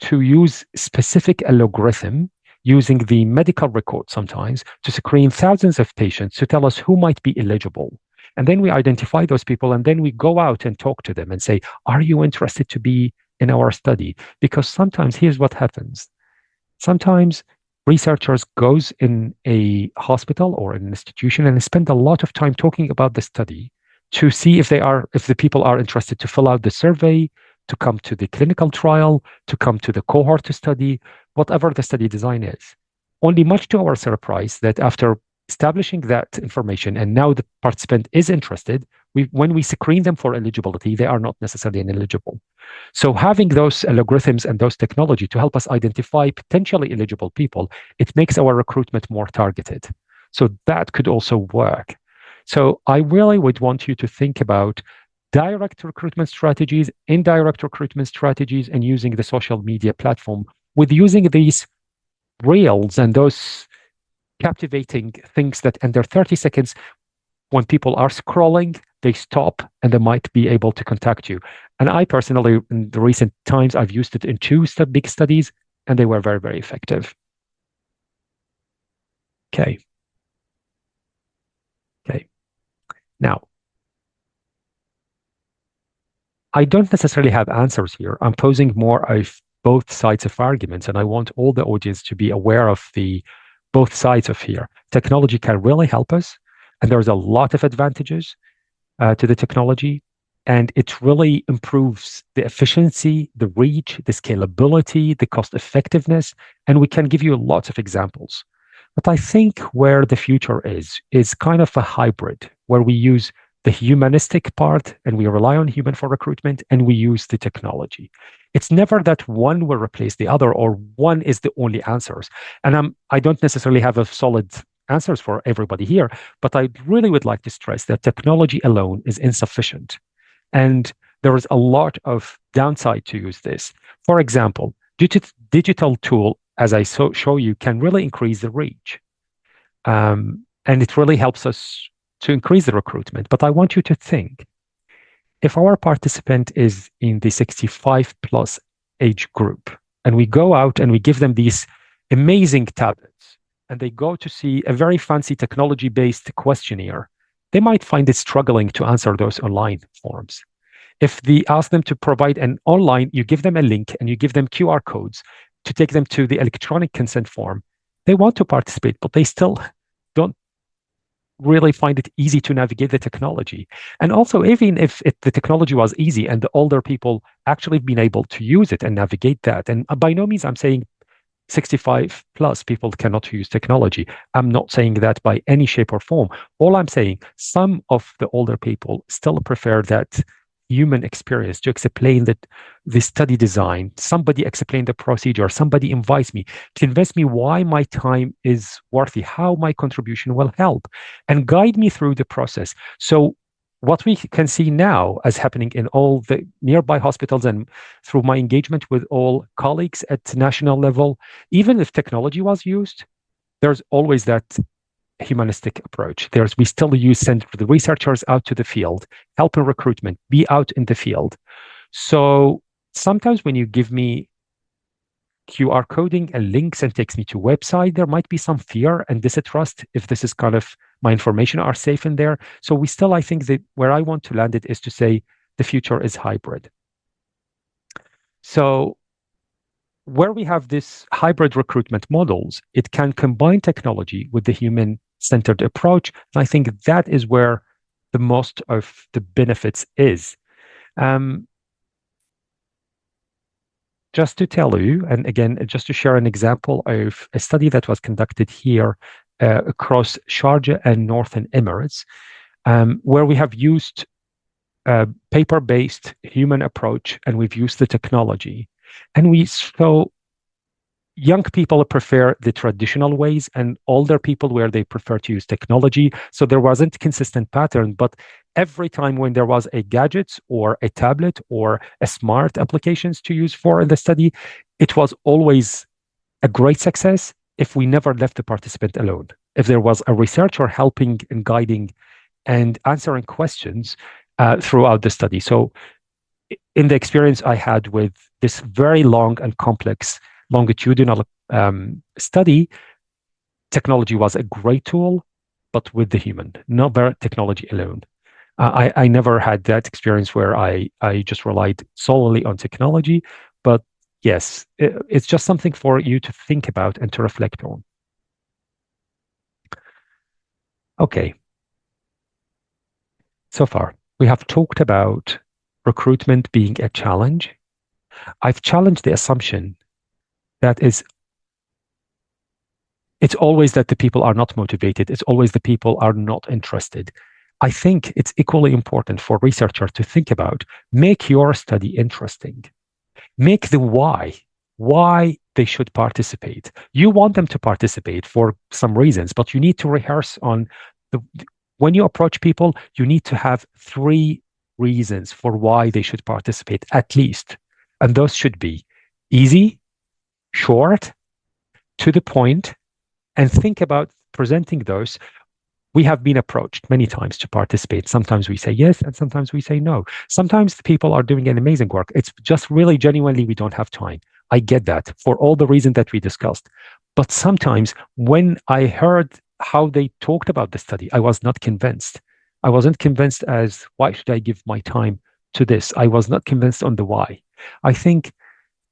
to use specific algorithm using the medical record sometimes to screen thousands of patients to tell us who might be eligible. And then we identify those people, and then we go out and talk to them and say, are you interested to be in our study? Because sometimes here's what happens. Sometimes researchers goes in a hospital or an institution and spend a lot of time talking about the study to see if the people are interested to fill out the survey, to come to the clinical trial, to come to the cohort study, whatever the study design is. Only much to our surprise that after establishing that information and now the participant is interested, when we screen them for eligibility, they are not necessarily ineligible. So having those algorithms and those technology to help us identify potentially eligible people, it makes our recruitment more targeted. So that could also work. So I really would want you to think about direct recruitment strategies, indirect recruitment strategies, and using the social media platform with using these reels and those captivating things that under 30 seconds, when people are scrolling, they stop and they might be able to contact you. And I personally, in the recent times, I've used it in 2 big studies, and they were very, very effective. Okay. Now, I don't necessarily have answers here. I'm posing more of both sides of arguments, and I want all the audience to be aware of both sides of here. Technology can really help us, and there's a lot of advantages to the technology, and it really improves the efficiency, the reach, the scalability, the cost effectiveness, and we can give you lots of examples. But I think where the future is kind of a hybrid, where we use the humanistic part and we rely on human for recruitment, and we use the technology. It's never that one will replace the other or one is the only answers. And I don't necessarily have a solid answers for everybody here, but I really would like to stress that technology alone is insufficient. And there is a lot of downside to use this. For example, digital tool, as I show you, can really increase the reach. And it really helps us to increase the recruitment. But I want you to think, if our participant is in the 65 plus age group, and we go out and we give them these amazing tablets, and they go to see a very fancy technology-based questionnaire, they might find it struggling to answer those online forms. If they ask them to provide an online, you give them a link and you give them QR codes to take them to the electronic consent form, they want to participate, but they still don't really find it easy to navigate the technology. And also, even if the technology was easy and the older people actually been able to use it and navigate that, and by no means I'm saying 65 plus people cannot use technology. I'm not saying that by any shape or form. All I'm saying, some of the older people still prefer that human experience to explain the study design. Somebody explain the procedure. Somebody invites me, convince me why my time is worthy, how my contribution will help, and guide me through the process. So what we can see now as happening in all the nearby hospitals and through my engagement with all colleagues at national level, even if technology was used, there's always that humanistic approach. We still send the researchers out to the field, help in recruitment, be out in the field. So sometimes when you give me QR coding and links and takes me to website, there might be some fear and distrust if this is kind of my information are safe in there. So we still, I think that where I want to land it is to say the future is hybrid. So where we have this hybrid recruitment models, it can combine technology with the human-centered approach. And I think that is where the most of the benefits is. Just to tell you, and again, just to share an example of a study that was conducted here across Sharjah and Northern Emirates, where we have used a paper-based human approach and we've used the technology. And so young people prefer the traditional ways and older people where they prefer to use technology. So there wasn't a consistent pattern, but every time when there was a gadget or a tablet or a smart applications to use for in the study, it was always a great success if we never left the participant alone. If there was a researcher helping and guiding and answering questions throughout the study. So in the experience I had with this very long and complex longitudinal study, technology was a great tool, but with the human, not the technology alone. I never had that experience where I just relied solely on technology, but yes, it's just something for you to think about and to reflect on. Okay. So far, we have talked about recruitment being a challenge. I've challenged the assumption that it's always that the people are not motivated. It's always the people are not interested. I think it's equally important for researchers to think about, make your study interesting. Make the why they should participate. You want them to participate for some reasons, but you need to rehearse on when you approach people, you need to have 3 reasons for why they should participate, at least. And those should be easy, short, to the point, and think about presenting those. We have been approached many times to participate. Sometimes we say yes, and sometimes we say no. Sometimes the people are doing an amazing work. It's just really genuinely we don't have time. I get that for all the reasons that we discussed. But sometimes when I heard how they talked about the study, I was not convinced. I wasn't convinced as why should I give my time to this? I was not convinced on the why. I think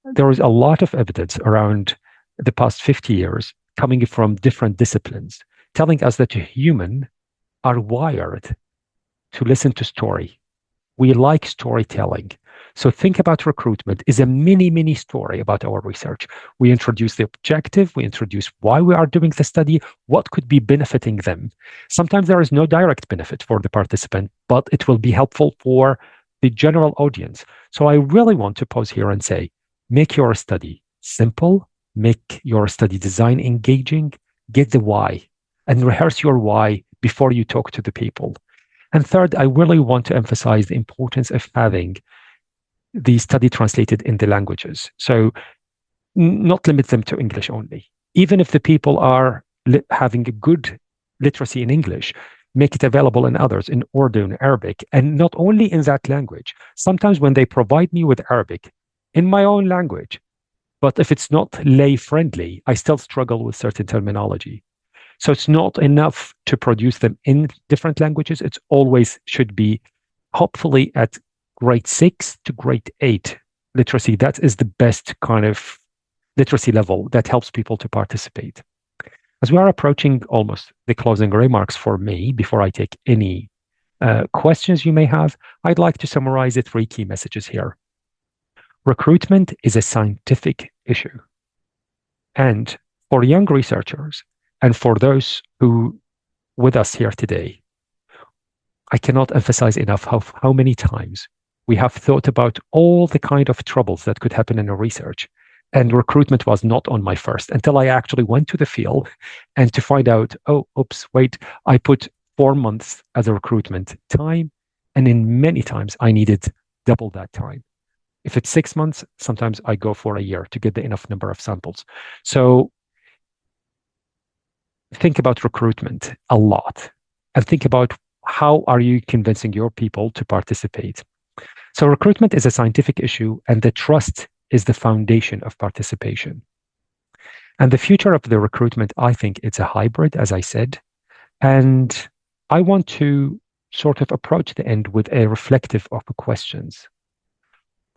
there is a lot of evidence around the past 50 years coming from different disciplines telling us that humans are wired to listen to story. We like storytelling. So think about recruitment is a mini story about our research. We introduce the objective, we introduce why we are doing the study, what could be benefiting them. Sometimes there is no direct benefit for the participant, but it will be helpful for the general audience. So I really want to pause here and say, make your study simple, make your study design engaging, get the why, and rehearse your why before you talk to the people. And third, I really want to emphasize the importance of having the study translated in the languages. So not limit them to English only. Even if the people are having a good literacy in English, make it available in others, in Urdu, in Arabic, and not only in that language. Sometimes when they provide me with Arabic in my own language, but if it's not lay friendly, I still struggle with certain terminology. So it's not enough to produce them in different languages. It's always should be hopefully at grade 6 to grade 8 literacy. That is the best kind of literacy level that helps people to participate. As we are approaching almost the closing remarks for me, before I take any questions you may have, I'd like to summarize the 3 key messages here. Recruitment is a scientific issue. And for young researchers and for those who with us here today, I cannot emphasize enough how many times we have thought about all the kind of troubles that could happen in a research. And recruitment was not on my first until I actually went to the field and to find out, oh, oops, wait, I put 4 months as a recruitment time. And in many times I needed double that time. If it's 6 months, sometimes I go for a year to get the enough number of samples. So think about recruitment a lot and think about how are you convincing your people to participate. So recruitment is a scientific issue, and the trust is the foundation of participation. And the future of the recruitment, I think it's a hybrid, as I said. And I want to sort of approach the end with a reflective of questions.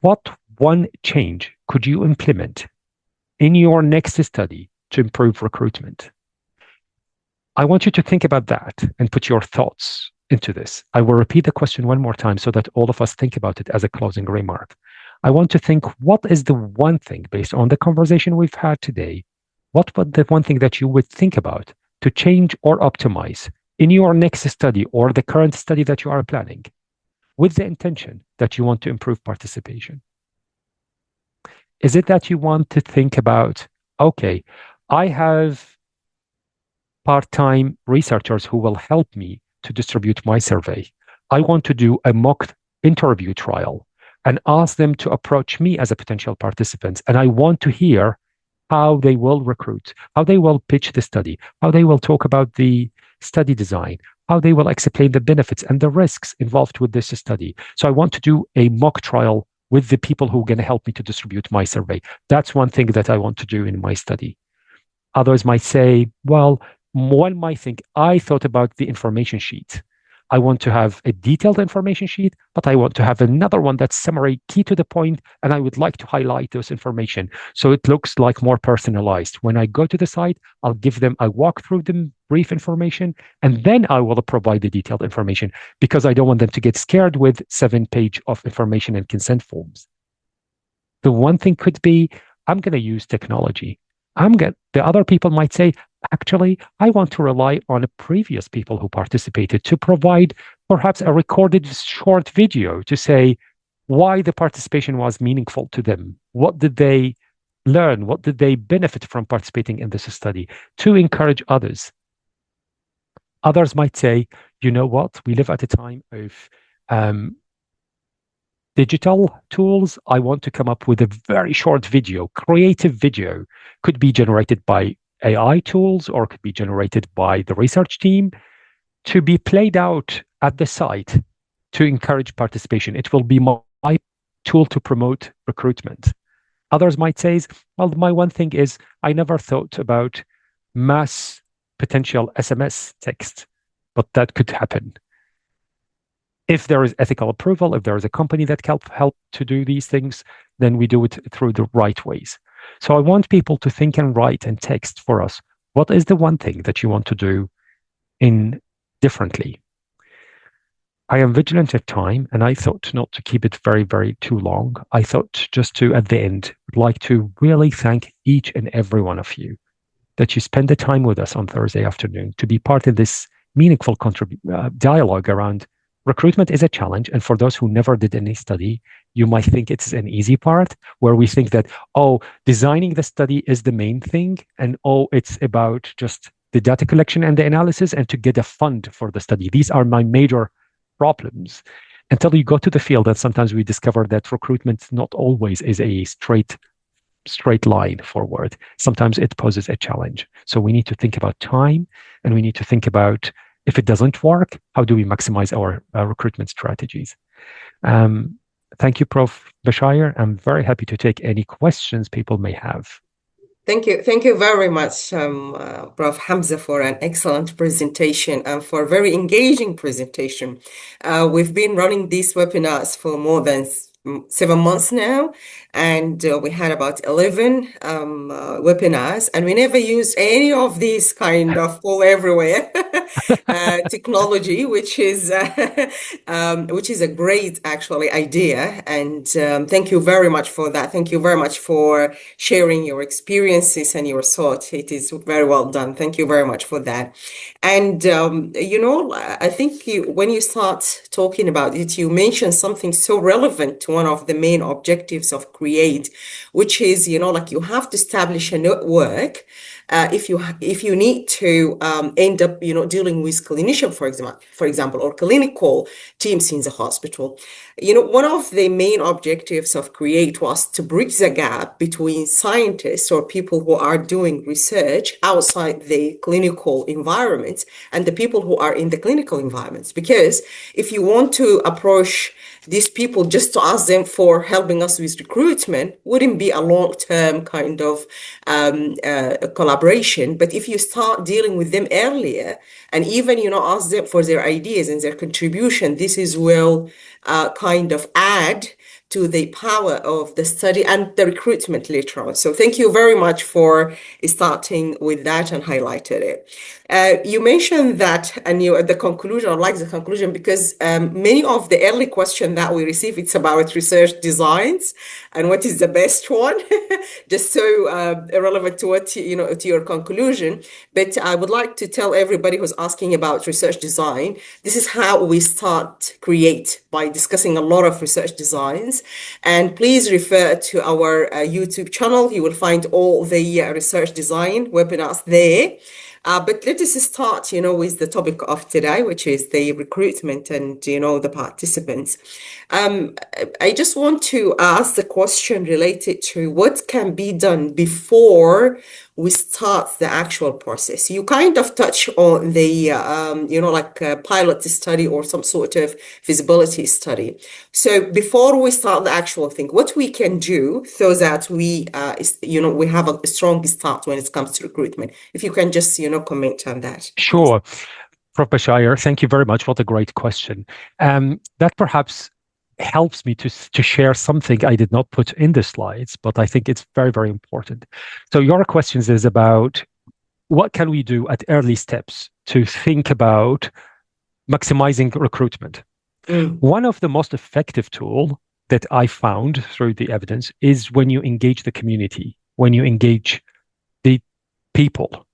What one change could you implement in your next study to improve recruitment? I want you to think about that and put your thoughts into this. I will repeat the question one more time so that all of us think about it as a closing remark. I want to think, what is the one thing, based on the conversation we've had today, what would the one thing that you would think about to change or optimize in your next study or the current study that you are planning with the intention that you want to improve participation? Is it that you want to think about, okay, I have part-time researchers who will help me to distribute my survey. I want to do a mock interview trial and ask them to approach me as a potential participant. And I want to hear how they will recruit, how they will pitch the study, how they will talk about the study design, how they will explain the benefits and the risks involved with this study. So I want to do a mock trial with the people who are going to help me to distribute my survey. That's one thing that I want to do in my study. Others might say, well, one might think, I thought about the information sheet. I want to have a detailed information sheet, but I want to have another one that's summary, key to the point, and I would like to highlight those information so it looks like more personalized. When I go to the site, I'll give them a walk through the brief information, and then I will provide the detailed information because I don't want them to get scared with 7 pages of information and consent forms. The one thing could be, I'm going to use technology. The other people might say, actually, I want to rely on previous people who participated to provide perhaps a recorded short video to say why the participation was meaningful to them. What did they learn? What did they benefit from participating in this study to encourage others? Others might say, you know what? We live at a time of digital tools. I want to come up with a very short video, creative video, could be generated by AI tools or could be generated by the research team to be played out at the site to encourage participation. It will be my tool to promote recruitment. Others might say, well, my one thing is I never thought about mass potential SMS text, but that could happen. If there is ethical approval, if there is a company that can help to do these things, then we do it through the right ways. So I want people to think and write and text for us. What is the one thing that you want to do in differently? I am vigilant of time, and I thought not to keep it very, very too long. I thought just to, at the end, would like to really thank each and every one of you that you spend the time with us on Thursday afternoon to be part of this meaningful dialogue around recruitment is a challenge. And for those who never did any study, you might think it's an easy part where we think that, oh, designing the study is the main thing. And oh, it's about just the data collection and the analysis and to get a fund for the study. These are my major problems. Until you go to the field, and sometimes we discover that recruitment not always is a straight line forward. Sometimes it poses a challenge. So we need to think about time, and we need to think about, if it doesn't work, how do we maximize our recruitment strategies? Thank you, Prof. Bashir. I'm very happy to take any questions people may have. Thank you. Thank you very much, Prof. Hamzah, for an excellent presentation and for a very engaging presentation. We've been running these webinars for more than 7 months now, and we had about 11 webinars, and we never used any of these kind of all everywhere. technology, which is a great actually idea. And thank you very much for that. Thank you very much for sharing your experiences and your thoughts. It is very well done. Thank you very much for that. And I think when you start talking about it, you mentioned something so relevant to one of the main objectives of CREATE, which is, like you have to establish a network if you need to end up, dealing with clinician, for example, or clinical teams in the hospital. One of the main objectives of CREATE was to bridge the gap between scientists or people who are doing research outside the clinical environments and the people who are in the clinical environments. Because if you want to approach these people just to ask them for helping us with recruitment, wouldn't be a long-term kind of collaboration. But if you start dealing with them earlier and even, ask them for their ideas and their contribution, this is will kind of add to the power of the study and the recruitment later on. So thank you very much for starting with that and highlighted it. You mentioned that, and at the conclusion, I like the conclusion because many of the early questions that we receive, it's about research designs and what is the best one, just so irrelevant to what, to your conclusion. But I would like to tell everybody who's asking about research design, this is how we start CREATE, by discussing a lot of research designs. And please refer to our YouTube channel. You will find all the research design webinars there. But let us start, with the topic of today, which is the recruitment and, the participants. I just want to ask the question related to what can be done before we start the actual process. You kind of touch on the, like a pilot study or some sort of feasibility study. So before we start the actual thing, what we can do so that we have a strong start when it comes to recruitment. If you can just, comment on that. Sure. Prof. Bashir, thank you very much. What a great question. That perhaps helps me to share something I did not put in the slides, but I think it's very, very important. So your questions is about what can we do at early steps to think about maximizing recruitment. One of the most effective tool that I found through the evidence is when you engage the community, when you engage the people.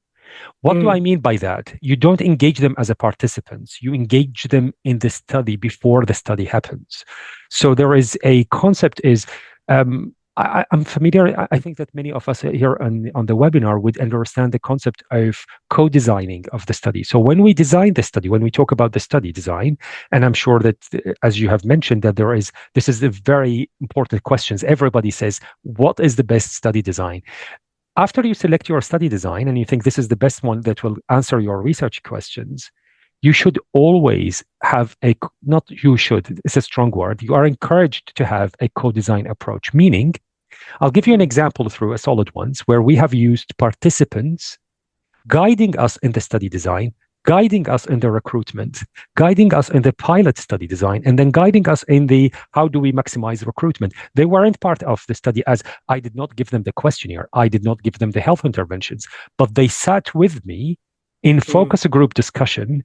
What do I mean by that? You don't engage them as a participants. You engage them in the study before the study happens. So there is a concept is, I'm familiar, I think that many of us here on the webinar would understand the concept of co-designing of the study. So when we design the study, when we talk about the study design, and I'm sure that, as you have mentioned, that this is a very important questions. Everybody says, what is the best study design? After you select your study design and you think this is the best one that will answer your research questions, you should always have it's a strong word, you are encouraged to have a co-design approach, meaning, I'll give you an example through a solid ones where we have used participants guiding us in the study design, guiding us in the recruitment, guiding us in the pilot study design, and then guiding us in the how do we maximize recruitment. They weren't part of the study, as I did not give them the questionnaire, I did not give them the health interventions, but they sat with me in focus group discussion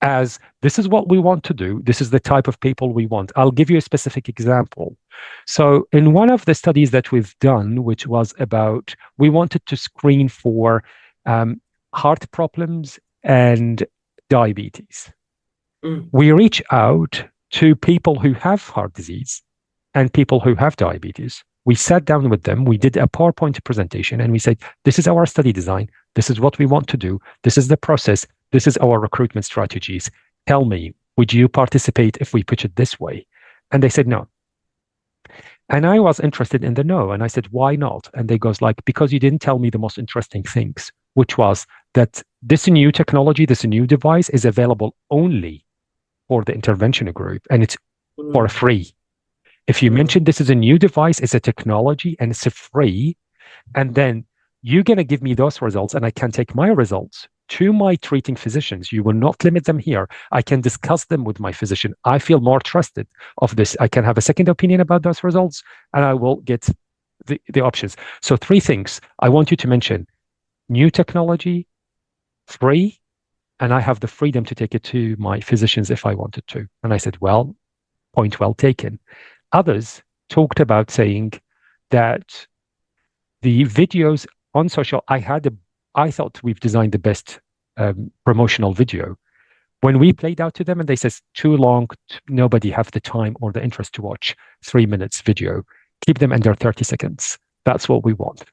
as this is what we want to do, this is the type of people we want. I'll give you a specific example. So in one of the studies that we've done, which was about, we wanted to screen for heart problems and diabetes. We reach out to people who have heart disease and people who have diabetes. We sat down with them, we did a PowerPoint presentation, and we said, this is our study design, this is what we want to do, this is the process, this is our recruitment strategies. Tell me, would you participate if we pitch it this way? And they said no. And I was interested in the no, and I said, why not? And they goes like, because you didn't tell me the most interesting things, which was that this new technology, this new device is available only for the intervention group, and it's for free. If you mention this is a new device, it's a technology, and it's a free, and then you're going to give me those results, and I can take my results to my treating physicians. You will not limit them here. I can discuss them with my physician. I feel more trusted of this. I can have a second opinion about those results, and I will get the options. So 3 things I want you to mention: new technology, free, and I have the freedom to take it to my physicians if I wanted to. And I said, well, point well taken. Others talked about saying that the videos on social, I thought we've designed the best promotional video. When we played out to them and they says too long, nobody have the time or the interest to watch 3 minutes video, keep them under 30 seconds. That's what we want.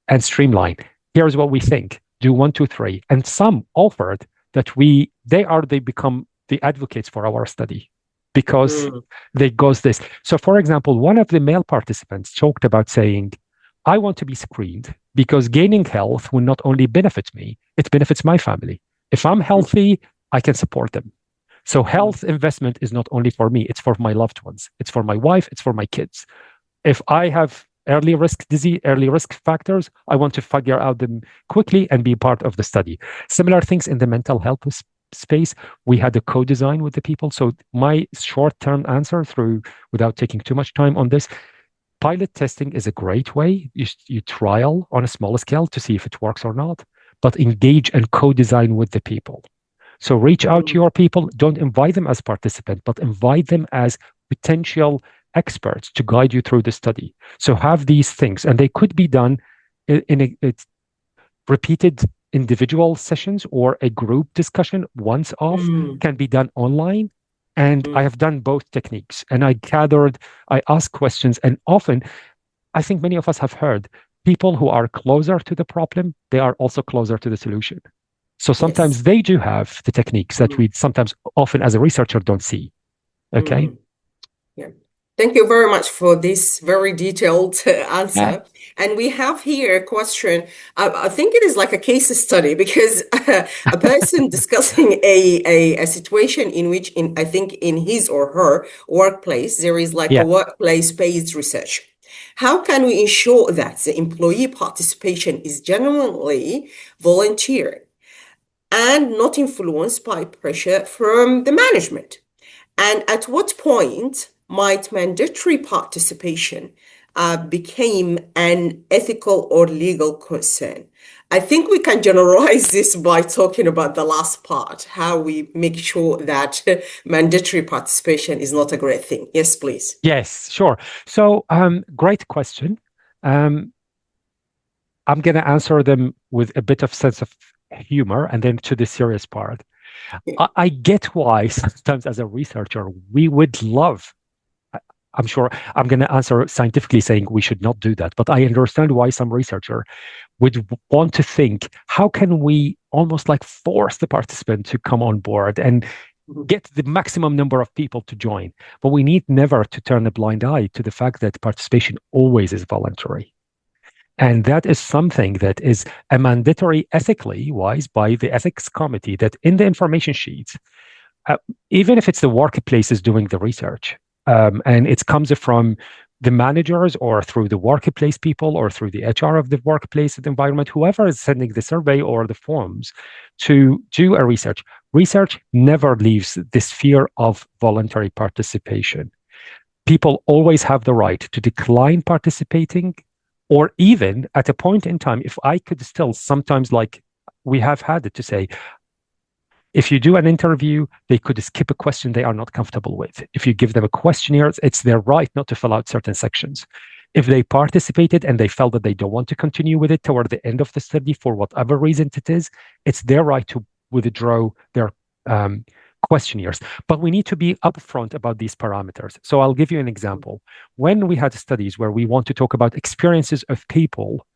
And streamline. Here's what we think. Do 1, 2, 3. And some offered that they become the advocates for our study because they goes this. So for example, one of the male participants talked about saying, I want to be screened because gaining health will not only benefit me, it benefits my family. If I'm healthy, I can support them. So health investment is not only for me, it's for my loved ones. It's for my wife, it's for my kids. If I have early risk disease, early risk factors, I want to figure out them quickly and be part of the study. Similar things in the mental health space. We had a co-design with the people. So my short-term answer without taking too much time on this, pilot testing is a great way. You trial on a smaller scale to see if it works or not, but engage and co-design with the people. So reach out to your people. Don't invite them as participants, but invite them as potential experts to guide you through the study. So have these things, and they could be done in repeated individual sessions or a group discussion once off, can be done online. And I have done both techniques, and I ask questions, and often, I think many of us have heard, people who are closer to the problem, they are also closer to the solution. So sometimes they do have the techniques that we sometimes often as a researcher don't see. Okay. Yeah. Thank you very much for this very detailed answer. And we have here a question. I think it is like a case study because a person discussing a situation in which I think in his or her workplace, there is like a workplace-based research. How can we ensure that the employee participation is genuinely volunteering and not influenced by pressure from the management? And at what point might mandatory participation become an ethical or legal concern? I think we can generalize this by talking about the last part, how we make sure that mandatory participation is not a great thing. Yes, please. Yes, sure. So, great question. I'm going to answer them with a bit of sense of humor and then to the serious part. I get why sometimes as a researcher, we would love, I'm sure I'm going to answer scientifically saying we should not do that, but I understand why some researcher would want to think, how can we almost like force the participant to come on board and get the maximum number of people to join? But we need never to turn a blind eye to the fact that participation always is voluntary. And that is something that is a mandatory ethically wise by the ethics committee that in the information sheets, even if it's the workplaces doing the research, and it comes from the managers or through the workplace people or through the HR of the workplace environment, whoever is sending the survey or the forms to do a research. Research never leaves the sphere of voluntary participation. People always have the right to decline participating, or even at a point in time, if I could still sometimes, like we have had it to say, if you do an interview, they could skip a question they are not comfortable with. If you give them a questionnaire, it's their right not to fill out certain sections. If they participated and they felt that they don't want to continue with it toward the end of the study for whatever reason it is, it's their right to withdraw their questionnaires. But we need to be upfront about these parameters. So I'll give you an example. When we had studies where we want to talk about experiences of people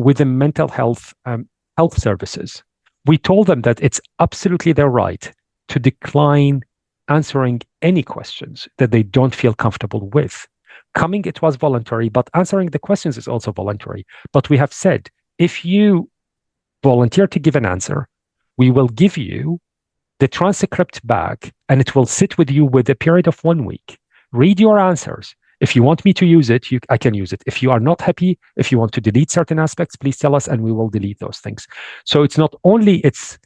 within mental health services, we told them that it's absolutely their right to decline answering any questions that they don't feel comfortable with. Coming, it was voluntary, but answering the questions is also voluntary. But we have said, if you volunteer to give an answer, we will give you the transcript back, and it will sit with you with a period of 1 week. Read your answers. If you want me to use it, I can use it. If you are not happy, if you want to delete certain aspects, please tell us and we will delete those things. So it's not only it's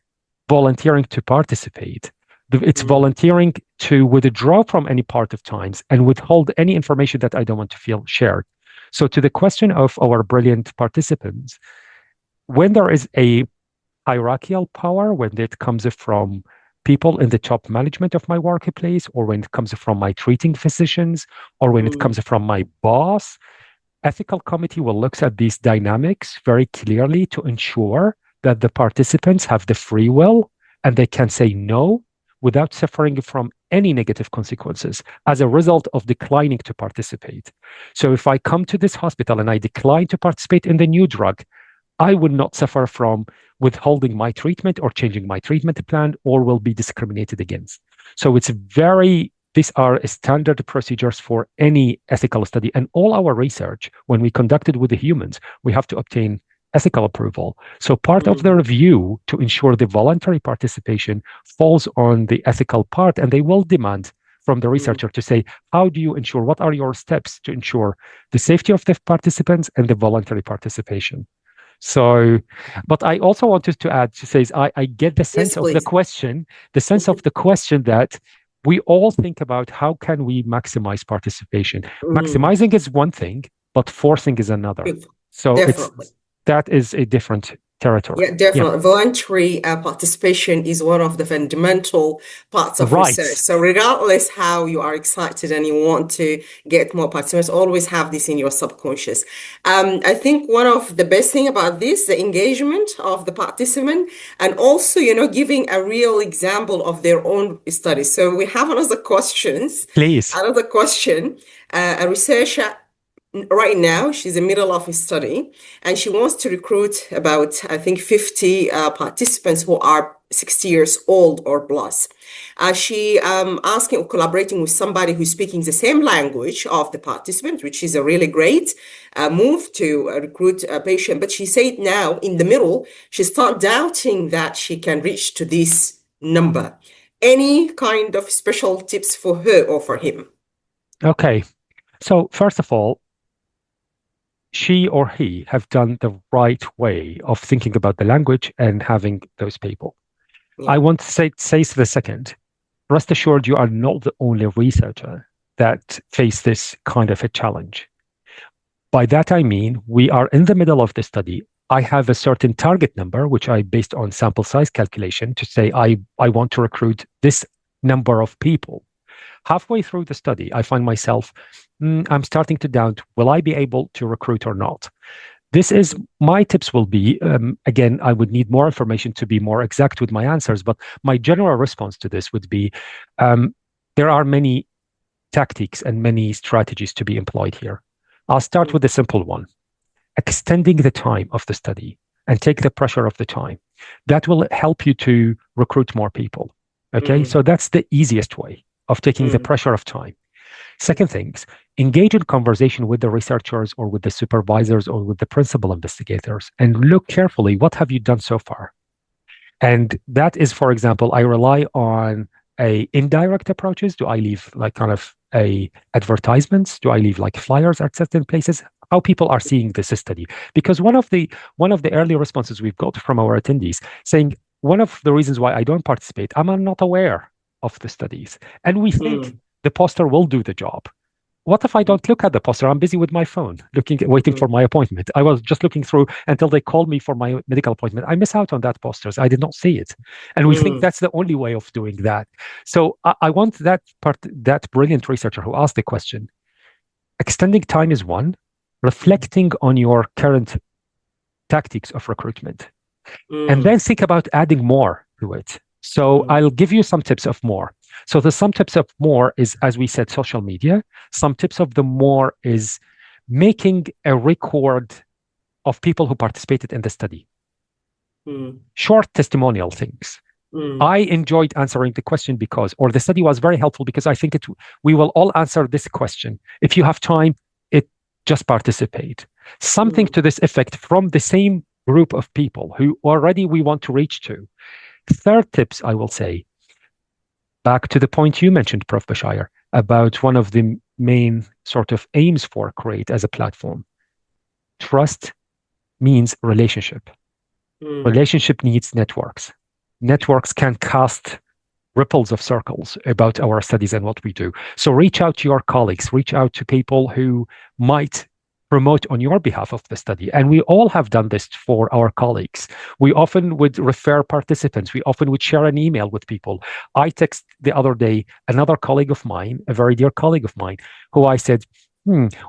volunteering to participate, it's volunteering to withdraw from any part of times and withhold any information that I don't want to feel shared. So to the question of our brilliant participants, when there is a hierarchical power when it comes from people in the top management of my workplace, or when it comes from my treating physicians, or when it comes from my boss. Ethical committee will look at these dynamics very clearly to ensure that the participants have the free will and they can say no without suffering from any negative consequences as a result of declining to participate. So if I come to this hospital and I decline to participate in the new drug, I would not suffer from withholding my treatment or changing my treatment plan, or will be discriminated against. So these are standard procedures for any ethical study. And all our research, when we conduct it with the humans, we have to obtain ethical approval. So part of the review to ensure the voluntary participation falls on the ethical part, and they will demand from the researcher to say, how do you ensure, what are your steps to ensure the safety of the participants and the voluntary participation? So, but I also wanted to add, she says, I get the sense of the question, that we all think about how can we maximize participation. Maximizing is one thing, but forcing is another. So that is a different territory. Yeah, definitely. Yeah. Voluntary participation is one of the fundamental parts of research. So regardless how you are excited and you want to get more participants, always have this in your subconscious. I think one of the best thing about this, the engagement of the participant, and also, giving a real example of their own studies. So we have another questions. Please. Another question. A researcher right now, she's in the middle of a study, and she wants to recruit about, I think, 50 participants who are 60 years old or plus. She asking or collaborating with somebody who's speaking the same language of the participant, which is a really great move to recruit a patient. But she said now, in the middle, she started doubting that she can reach to this number. Any kind of special tips for her or for him? Okay. So first of all, she or he have done the right way of thinking about the language and having those people. Yeah. I want to say to the second, rest assured you are not the only researcher that face this kind of a challenge. By that I mean, we are in the middle of the study. I have a certain target number, which I based on sample size calculation to say I want to recruit this number of people. Halfway through the study, I find myself, I'm starting to doubt, will I be able to recruit or not? My tips will be, again, I would need more information to be more exact with my answers, but my general response to this would be, there are many tactics and many strategies to be employed here. I'll start with the simple one, extending the time of the study and take the pressure of the time. That will help you to recruit more people. Okay, so that's the easiest way of taking the pressure of time. Second things, engage in conversation with the researchers or with the supervisors or with the principal investigators and look carefully, what have you done so far? And that is, for example, I rely on indirect approaches. Do I leave like kind of advertisements? Do I leave like flyers at certain places? How people are seeing this study? Because one of the early responses we've got from our attendees saying, one of the reasons why I don't participate, I'm not aware of the studies. And we think the poster will do the job. What if I don't look at the poster? I'm busy with my phone, waiting for my appointment. I was just looking through until they called me for my medical appointment. I miss out on that posters. I did not see it. And we think that's the only way of doing that. So I want that brilliant researcher who asked the question, extending time is one, reflecting on your current tactics of recruitment, and then think about adding more to it. So I'll give you some tips of more. So some tips of more is, as we said, social media. Some tips of the more is making a record of people who participated in the study. Short testimonial things. I enjoyed answering the question or the study was very helpful because I think we will all answer this question. If you have time, just participate. Something to this effect from the same group of people who already we want to reach to. Third tips, I will say, back to the point you mentioned, Prof. Bashir, about one of the main sort of aims for C.R.E.A.T.E as a platform. Trust means relationship. Relationship needs networks. Networks can cast ripples of circles about our studies and what we do. So reach out to your colleagues, reach out to people who might promote on your behalf of the study. And we all have done this for our colleagues. We often would refer participants. We often would share an email with people. I text the other day another colleague of mine, a very dear colleague of mine, who I said,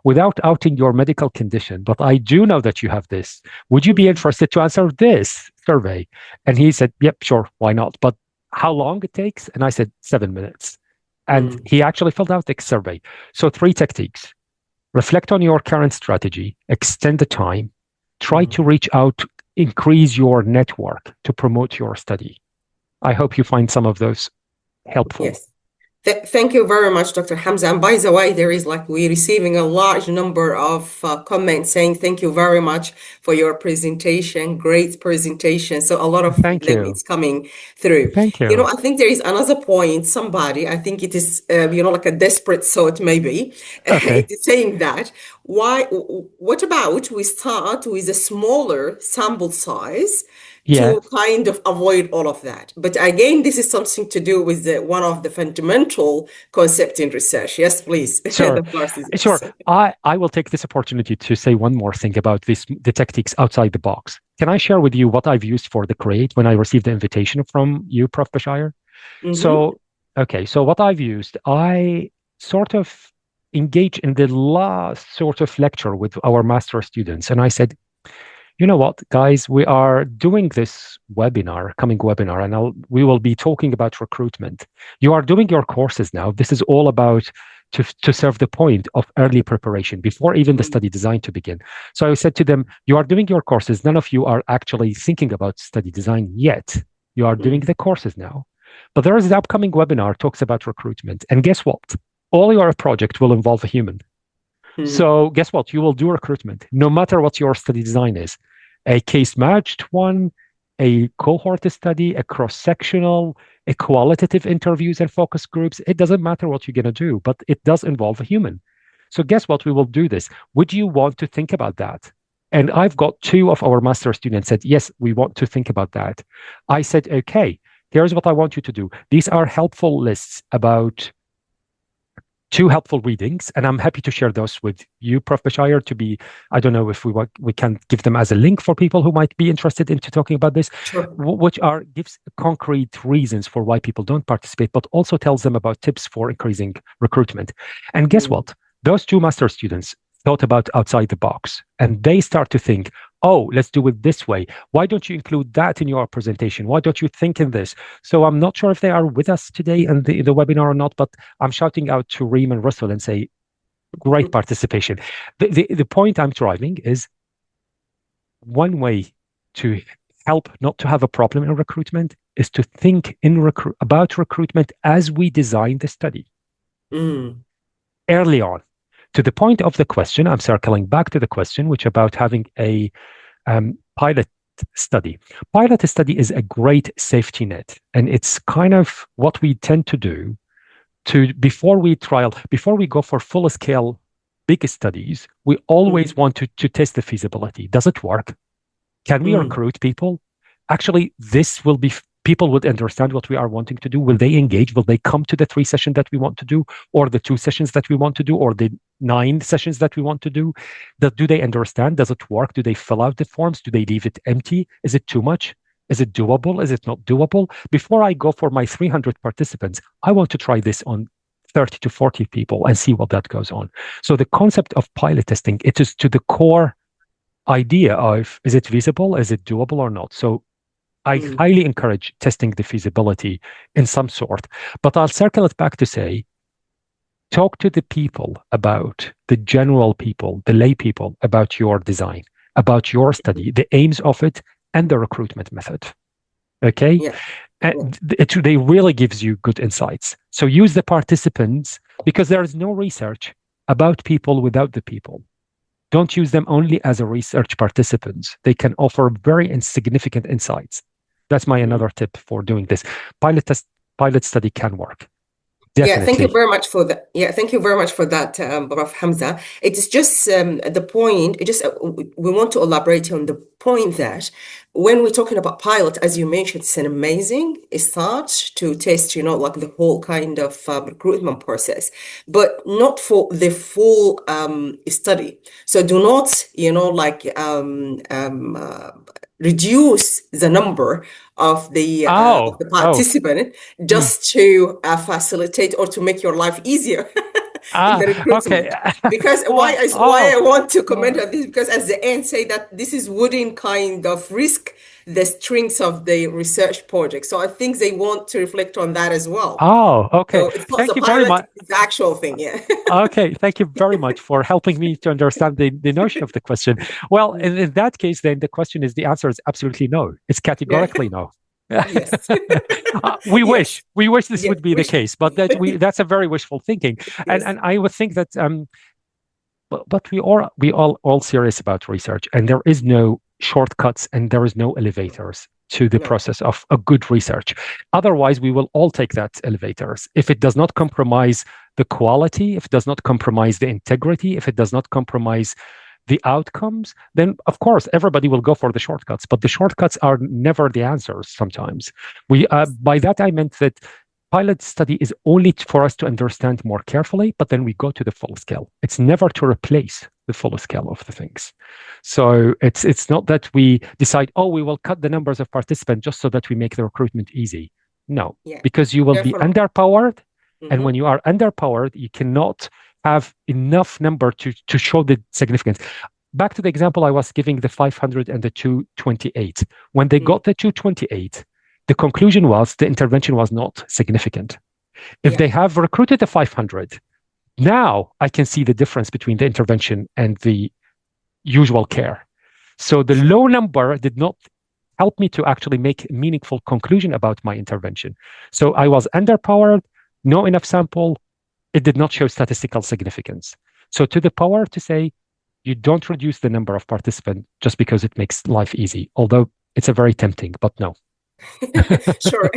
without outing your medical condition, but I do know that you have this. Would you be interested to answer this survey? And he said, yep, sure, why not? But how long it takes? And I said, 7 minutes. And he actually filled out the survey. So 3 techniques. Reflect on your current strategy, extend the time, try to reach out, increase your network to promote your study. I hope you find some of those helpful. Yes. Thank you very much, Dr. Hamzah. And by the way, we're receiving a large number of comments saying thank you very much for your presentation. Great presentation. So a lot of them it's coming through. Thank you. I think there is another point. I think it is, like a desperate thought maybe. Okay. It is saying that, what about we start with a smaller sample size to kind of avoid all of that. But again, this is something to do with one of the fundamental concepts in research. Yes, please. Sure. Sure. I will take this opportunity to say one more thing about the techniques outside the box. Can I share with you what I've used for the C.R.E.A.T.E when I received the invitation from you, Prof. Bashir? So what I've used, I sort of engage in the last sort of lecture with our master students. And I said, you know what, guys, we are doing this coming webinar, and we will be talking about recruitment. You are doing your courses now. This is all about to serve the point of early preparation before even the study design to begin. So I said to them, you are doing your courses. None of you are actually thinking about study design yet. You are doing the courses now. But there is the upcoming webinar talks about recruitment. And guess what? All your project will involve a human. So guess what? You will do recruitment, no matter what your study design is. A case-matched one, a cohort study, a cross-sectional, a qualitative interviews and focus groups. It doesn't matter what you're going to do, but it does involve a human. So guess what? We will do this. Would you want to think about that? And I've got 2 of our master students said, yes, we want to think about that. I said, okay, here's what I want you to do. These are helpful lists about 2 helpful readings, and I'm happy to share those with you, Prof. Bashir, I don't know if we can give them as a link for people who might be interested into talking about this, which gives concrete reasons for why people don't participate, but also tells them about tips for increasing recruitment. And guess what? Those 2 master students thought about outside the box, and they start to think, oh, let's do it this way. Why don't you include that in your presentation? Why don't you think in this? So I'm not sure if they are with us today in the webinar or not, but I'm shouting out to Reem and Russell and say, great participation. The point I'm driving is one way to help not to have a problem in recruitment is to think about recruitment as we design the study early on. To the point of the question, I'm circling back to the question, which about having a pilot study. Pilot study is a great safety net, and it's kind of what we tend to do before we go for full-scale big studies. We always want to test the feasibility. Does it work? Can we recruit people? Actually, people would understand what we are wanting to do. Will they engage? Will they come to the 3 sessions that we want to do, or the 2 sessions that we want to do, or the 9 sessions that we want to do? Do they understand? Does it work? Do they fill out the forms? Do they leave it empty? Is it too much? Is it doable? Is it not doable? Before I go for my 300 participants, I want to try this on 30 to 40 people and see what that goes on. So the concept of pilot testing, it is to the core idea of, is it feasible? Is it doable or not? So I highly encourage testing the feasibility in some sort, but I'll circle it back to say, talk to the people about the general people, the lay people, about your design, about your study, the aims of it, and the recruitment method. Okay? And they really gives you good insights. So use the participants, because there is no research about people without the people. Don't use them only as a research participants. They can offer very insignificant insights. That's my another tip for doing this. Pilot study can work. Yeah, thank you Definitely. very much for that. Yeah, thank you very much for that, Prof. Hamza. It is just the point. It just we want to elaborate on the point that when we're talking about pilot, as you mentioned, it's an amazing start to test, like the whole kind of recruitment process, but not for the full study. So do not, reduce the number of Oh, the oh. participant Mm. just to facilitate or to make your life easier in the Okay. recruitment. Because why Oh, is why oh. I want to comment Uh, on this, because at the end say that this is wouldn't kind of risk the strengths of the research project. So I think they want to reflect on that as well. oh, okay. So it's not the Thank you very pilot, much. it's the actual thing. Yeah. Okay, thank you very much for helping me to understand the notion of the question. Well, in that case, then the answer is absolutely no. It's Yeah. categorically no. Yes. We Yes. wish this Yeah. would be the Which case, but that's a very wishful thinking, yes. and I would think that but we all serious about research, and there is no shortcuts and there is no elevators to the No. process of a good research. Otherwise, we will all take that elevators. If it does not compromise the quality, if it does not compromise the integrity, if it does not compromise the outcomes, then of course everybody will go for the shortcuts. But the shortcuts are never the answers. Sometimes we by that I meant that pilot study is only for us to understand more carefully, but then we go to the full scale. It's never to replace the full scale of the things. So it's not that we decide, oh, we will cut the numbers of participants just so that we make the recruitment easy. No, Yeah. because you will be Therefore. underpowered, and when Mhm. you are underpowered, you cannot have enough number to show the significance. Back to the example I was giving, the 500 and the 228. When they Mm. got the 228, the conclusion was the intervention was not significant. If Yeah. they have recruited the 500, now I can see the difference between the intervention and the usual care. So the Sure. low number did not help me to actually make a meaningful conclusion about my intervention. So I was underpowered, no enough sample, it did not show statistical significance. So to the power to say you don't reduce the number of participants just because it makes life easy, although it's a very tempting, but no. Sure.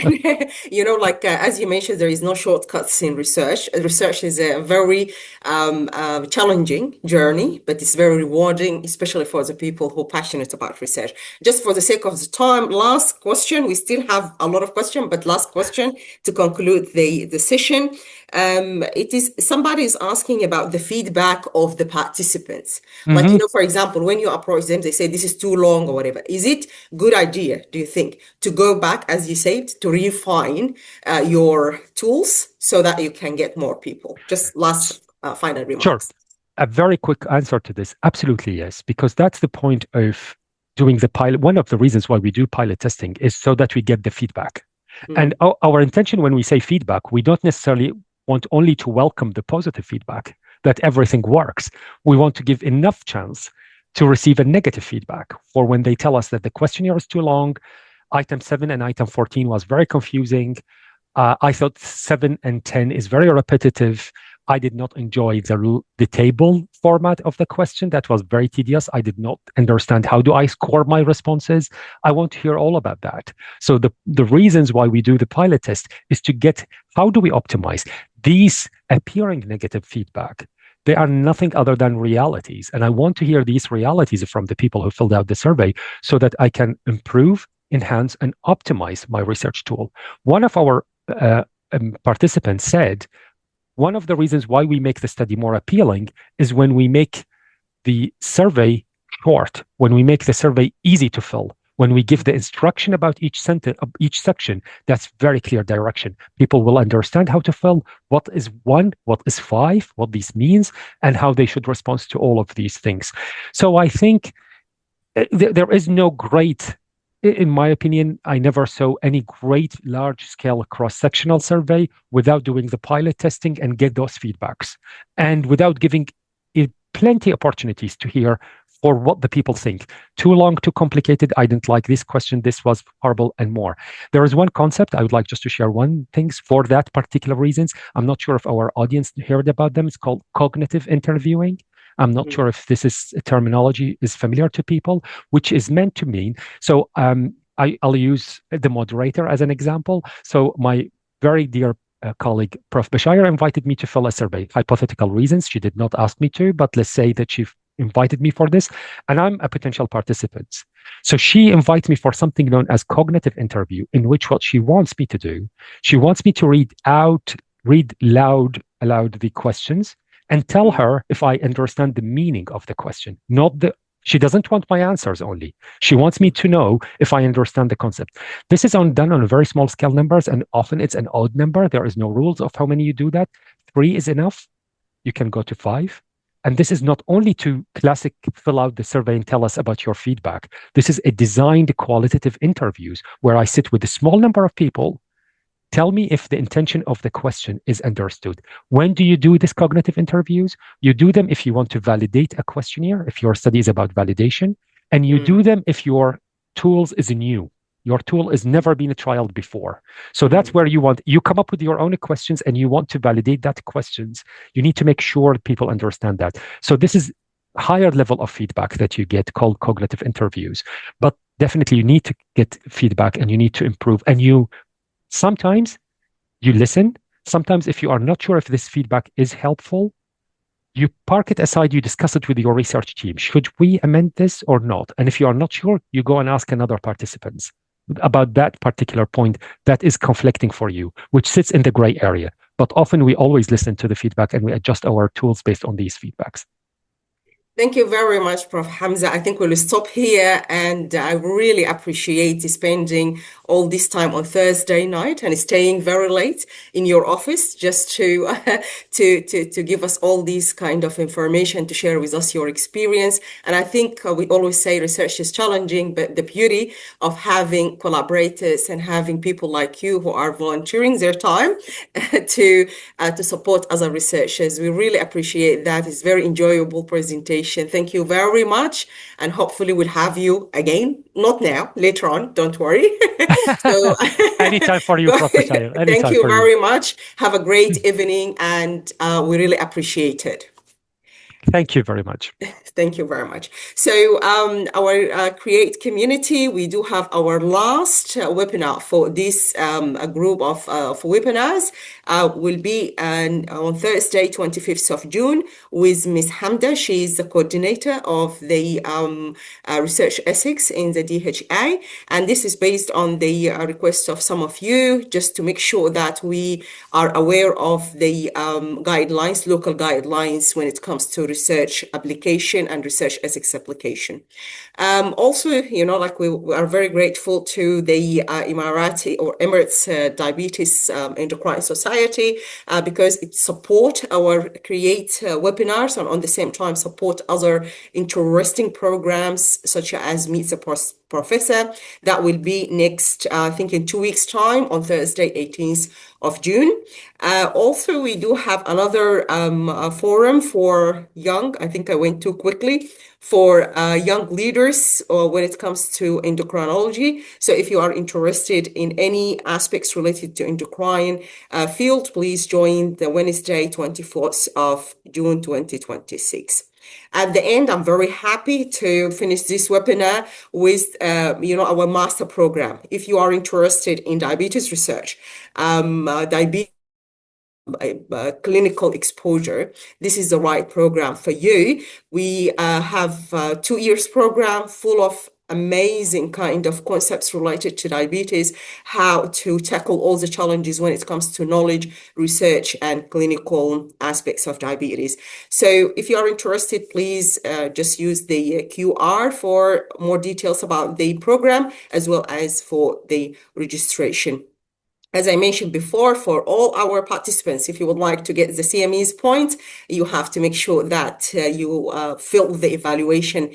As you mentioned, there is no shortcuts in research. Research is a very challenging journey, but it's very rewarding, especially for the people who are passionate about research. Just for the sake of the time, last question. We still have a lot of questions, but last question to conclude the session. It is somebody is asking about the feedback of the participants. Like, Mm-hmm. for example, when you approach them, they say this is too long or whatever. Is it good idea, do you think, to go back, as you said, to refine your tools so that you can get more people? Just last final Sure. remarks. A very quick answer to this. Absolutely, yes, because that's the point of doing the pilot. One of the reasons why we do pilot testing is so that we get the feedback. And Mm, our intention when we say feedback, we don't necessarily want only to welcome the positive feedback that everything works. We want to give enough chance to receive a negative feedback for when they tell us that the questionnaire is too long, item 7 and item 14 was very confusing. I thought 7 and 10 is very repetitive. I did not enjoy the table format of the question. That was very tedious. I did not understand how do I score my responses. I want to hear all about that. So the reasons why we do the pilot test is to get how do we optimize these appearing negative feedback. They are nothing other than realities. And I want to hear these realities from the people who filled out the survey so that I can improve, enhance, and optimize my research tool. One of our participants said, one of the reasons why we make the study more appealing is when we make the survey short, when we make the survey easy to fill, when we give the instruction about each sentence, each section, that's very clear direction. People will understand how to fill, what is 1, what is 5, what this means, and how they should respond to all of these things. So I think there is no great, in my opinion, I never saw any great large scale cross sectional survey without doing the pilot testing and get those feedbacks, and without giving it plenty opportunities to hear for what the people think. Too long, too complicated. I didn't like this question. This was horrible, and more. There is one concept I would like just to share. One things for that particular reasons. I'm not sure if our audience heard about them. It's called cognitive interviewing. I'm not mm, sure if this is terminology is familiar to people, which is meant to mean. So I'll use the moderator as an example. So my very dear colleague, Prof. Bashir, invited me to fill a survey. Hypothetical reasons. She did not ask me to, but let's say that she invited me for this, and I'm a potential participant. So she invites me for something known as cognitive interview, in which what she wants me to do, she wants me to read aloud the questions and tell her if I understand the meaning of the question, not the she doesn't want my answers only. She wants me to know if I understand the concept. This is done on very small scale numbers, and often it's an odd number. There is no rules of how many you do that. 3 is enough. You can go to 5. And this is not only to classic fill out the survey and tell us about your feedback. This is a designed qualitative interviews where I sit with a small number of people. Tell me if the intention of the question is understood. When do you do these cognitive interviews? You do them if you want to validate a questionnaire, if your study is about validation, and you do them if your tools is new. Your tool has never been trialed before. So that's where you come up with your own questions and you want to validate that questions. You need to make sure people understand that. So this is higher level of feedback that you get called cognitive interviews. But definitely you need to get feedback and you need to improve. And sometimes you listen. Sometimes if you are not sure if this feedback is helpful, you park it aside, you discuss it with your research team. Should we amend this or not? And if you are not sure, you go and ask another participants about that particular point that is conflicting for you, which sits in the gray area. But often we always listen to the feedback and we adjust our tools based on these feedbacks. Thank you very much, Prof. Hamzah. I think we'll stop here, and I really appreciate spending all this time on Thursday night and staying very late in your office just to to give us all these kind of information, to share with us your experience. And I think we always say research is challenging, but the beauty of having collaborators and having people like you who are volunteering their time to support other researchers, we really appreciate that. It's very enjoyable presentation. Thank you very much. And hopefully we'll have you again. Not now, later on. Don't worry. So Anytime for you, Professor. thank Anytime you for you. very much. Have a great evening, and we really appreciate it. Thank you very much. Thank you very much. So our C.R.E.A.T.E community, we do have our last webinar for this group of webinars. Will be on Thursday, 25th of June, with Ms. Hamda. She is the coordinator of the research ethics in the DHA. And this is based on the request of some of you, just to make sure that we are aware of the guidelines, local guidelines, when it comes to research application and research ethics application. Also, like we are very grateful to the Emirati or Emirates Diabetes Endocrine Society because it support our C.R.E.A.T.E webinars, and on the same time support other interesting programs such as Meet the Professor. That will be next, I think in 2 weeks' time on Thursday, 18th of June. Also, we do have another forum for young, I think I went too quickly, for young leaders when it comes to endocrinology. So if you are interested in any aspects related to endocrine field, please join the Wednesday, 24th of June, 2026. At the end, I'm very happy to finish this webinar with, our master program. If you are interested in diabetes research, diabetes clinical exposure, this is the right program for you. We have a 2 years program full of amazing kind of concepts related to diabetes, how to tackle all the challenges when it comes to knowledge, research, and clinical aspects of diabetes. So if you are interested, please just use the QR for more details about the program, as well as for the registration. As I mentioned before, for all our participants, if you would like to get the CME's point, you have to make sure that you fill the evaluation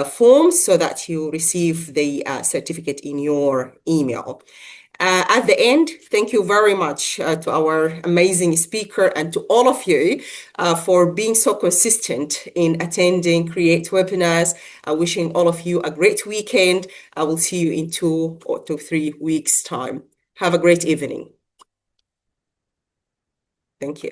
form so that you receive the certificate in your email. At the end, thank you very much to our amazing speaker and to all of you for being so consistent in attending C.R.E.A.T.E webinars. Wishing all of you a great weekend. I will see you in 2 or 3 weeks' time. Have a great evening. Thank you.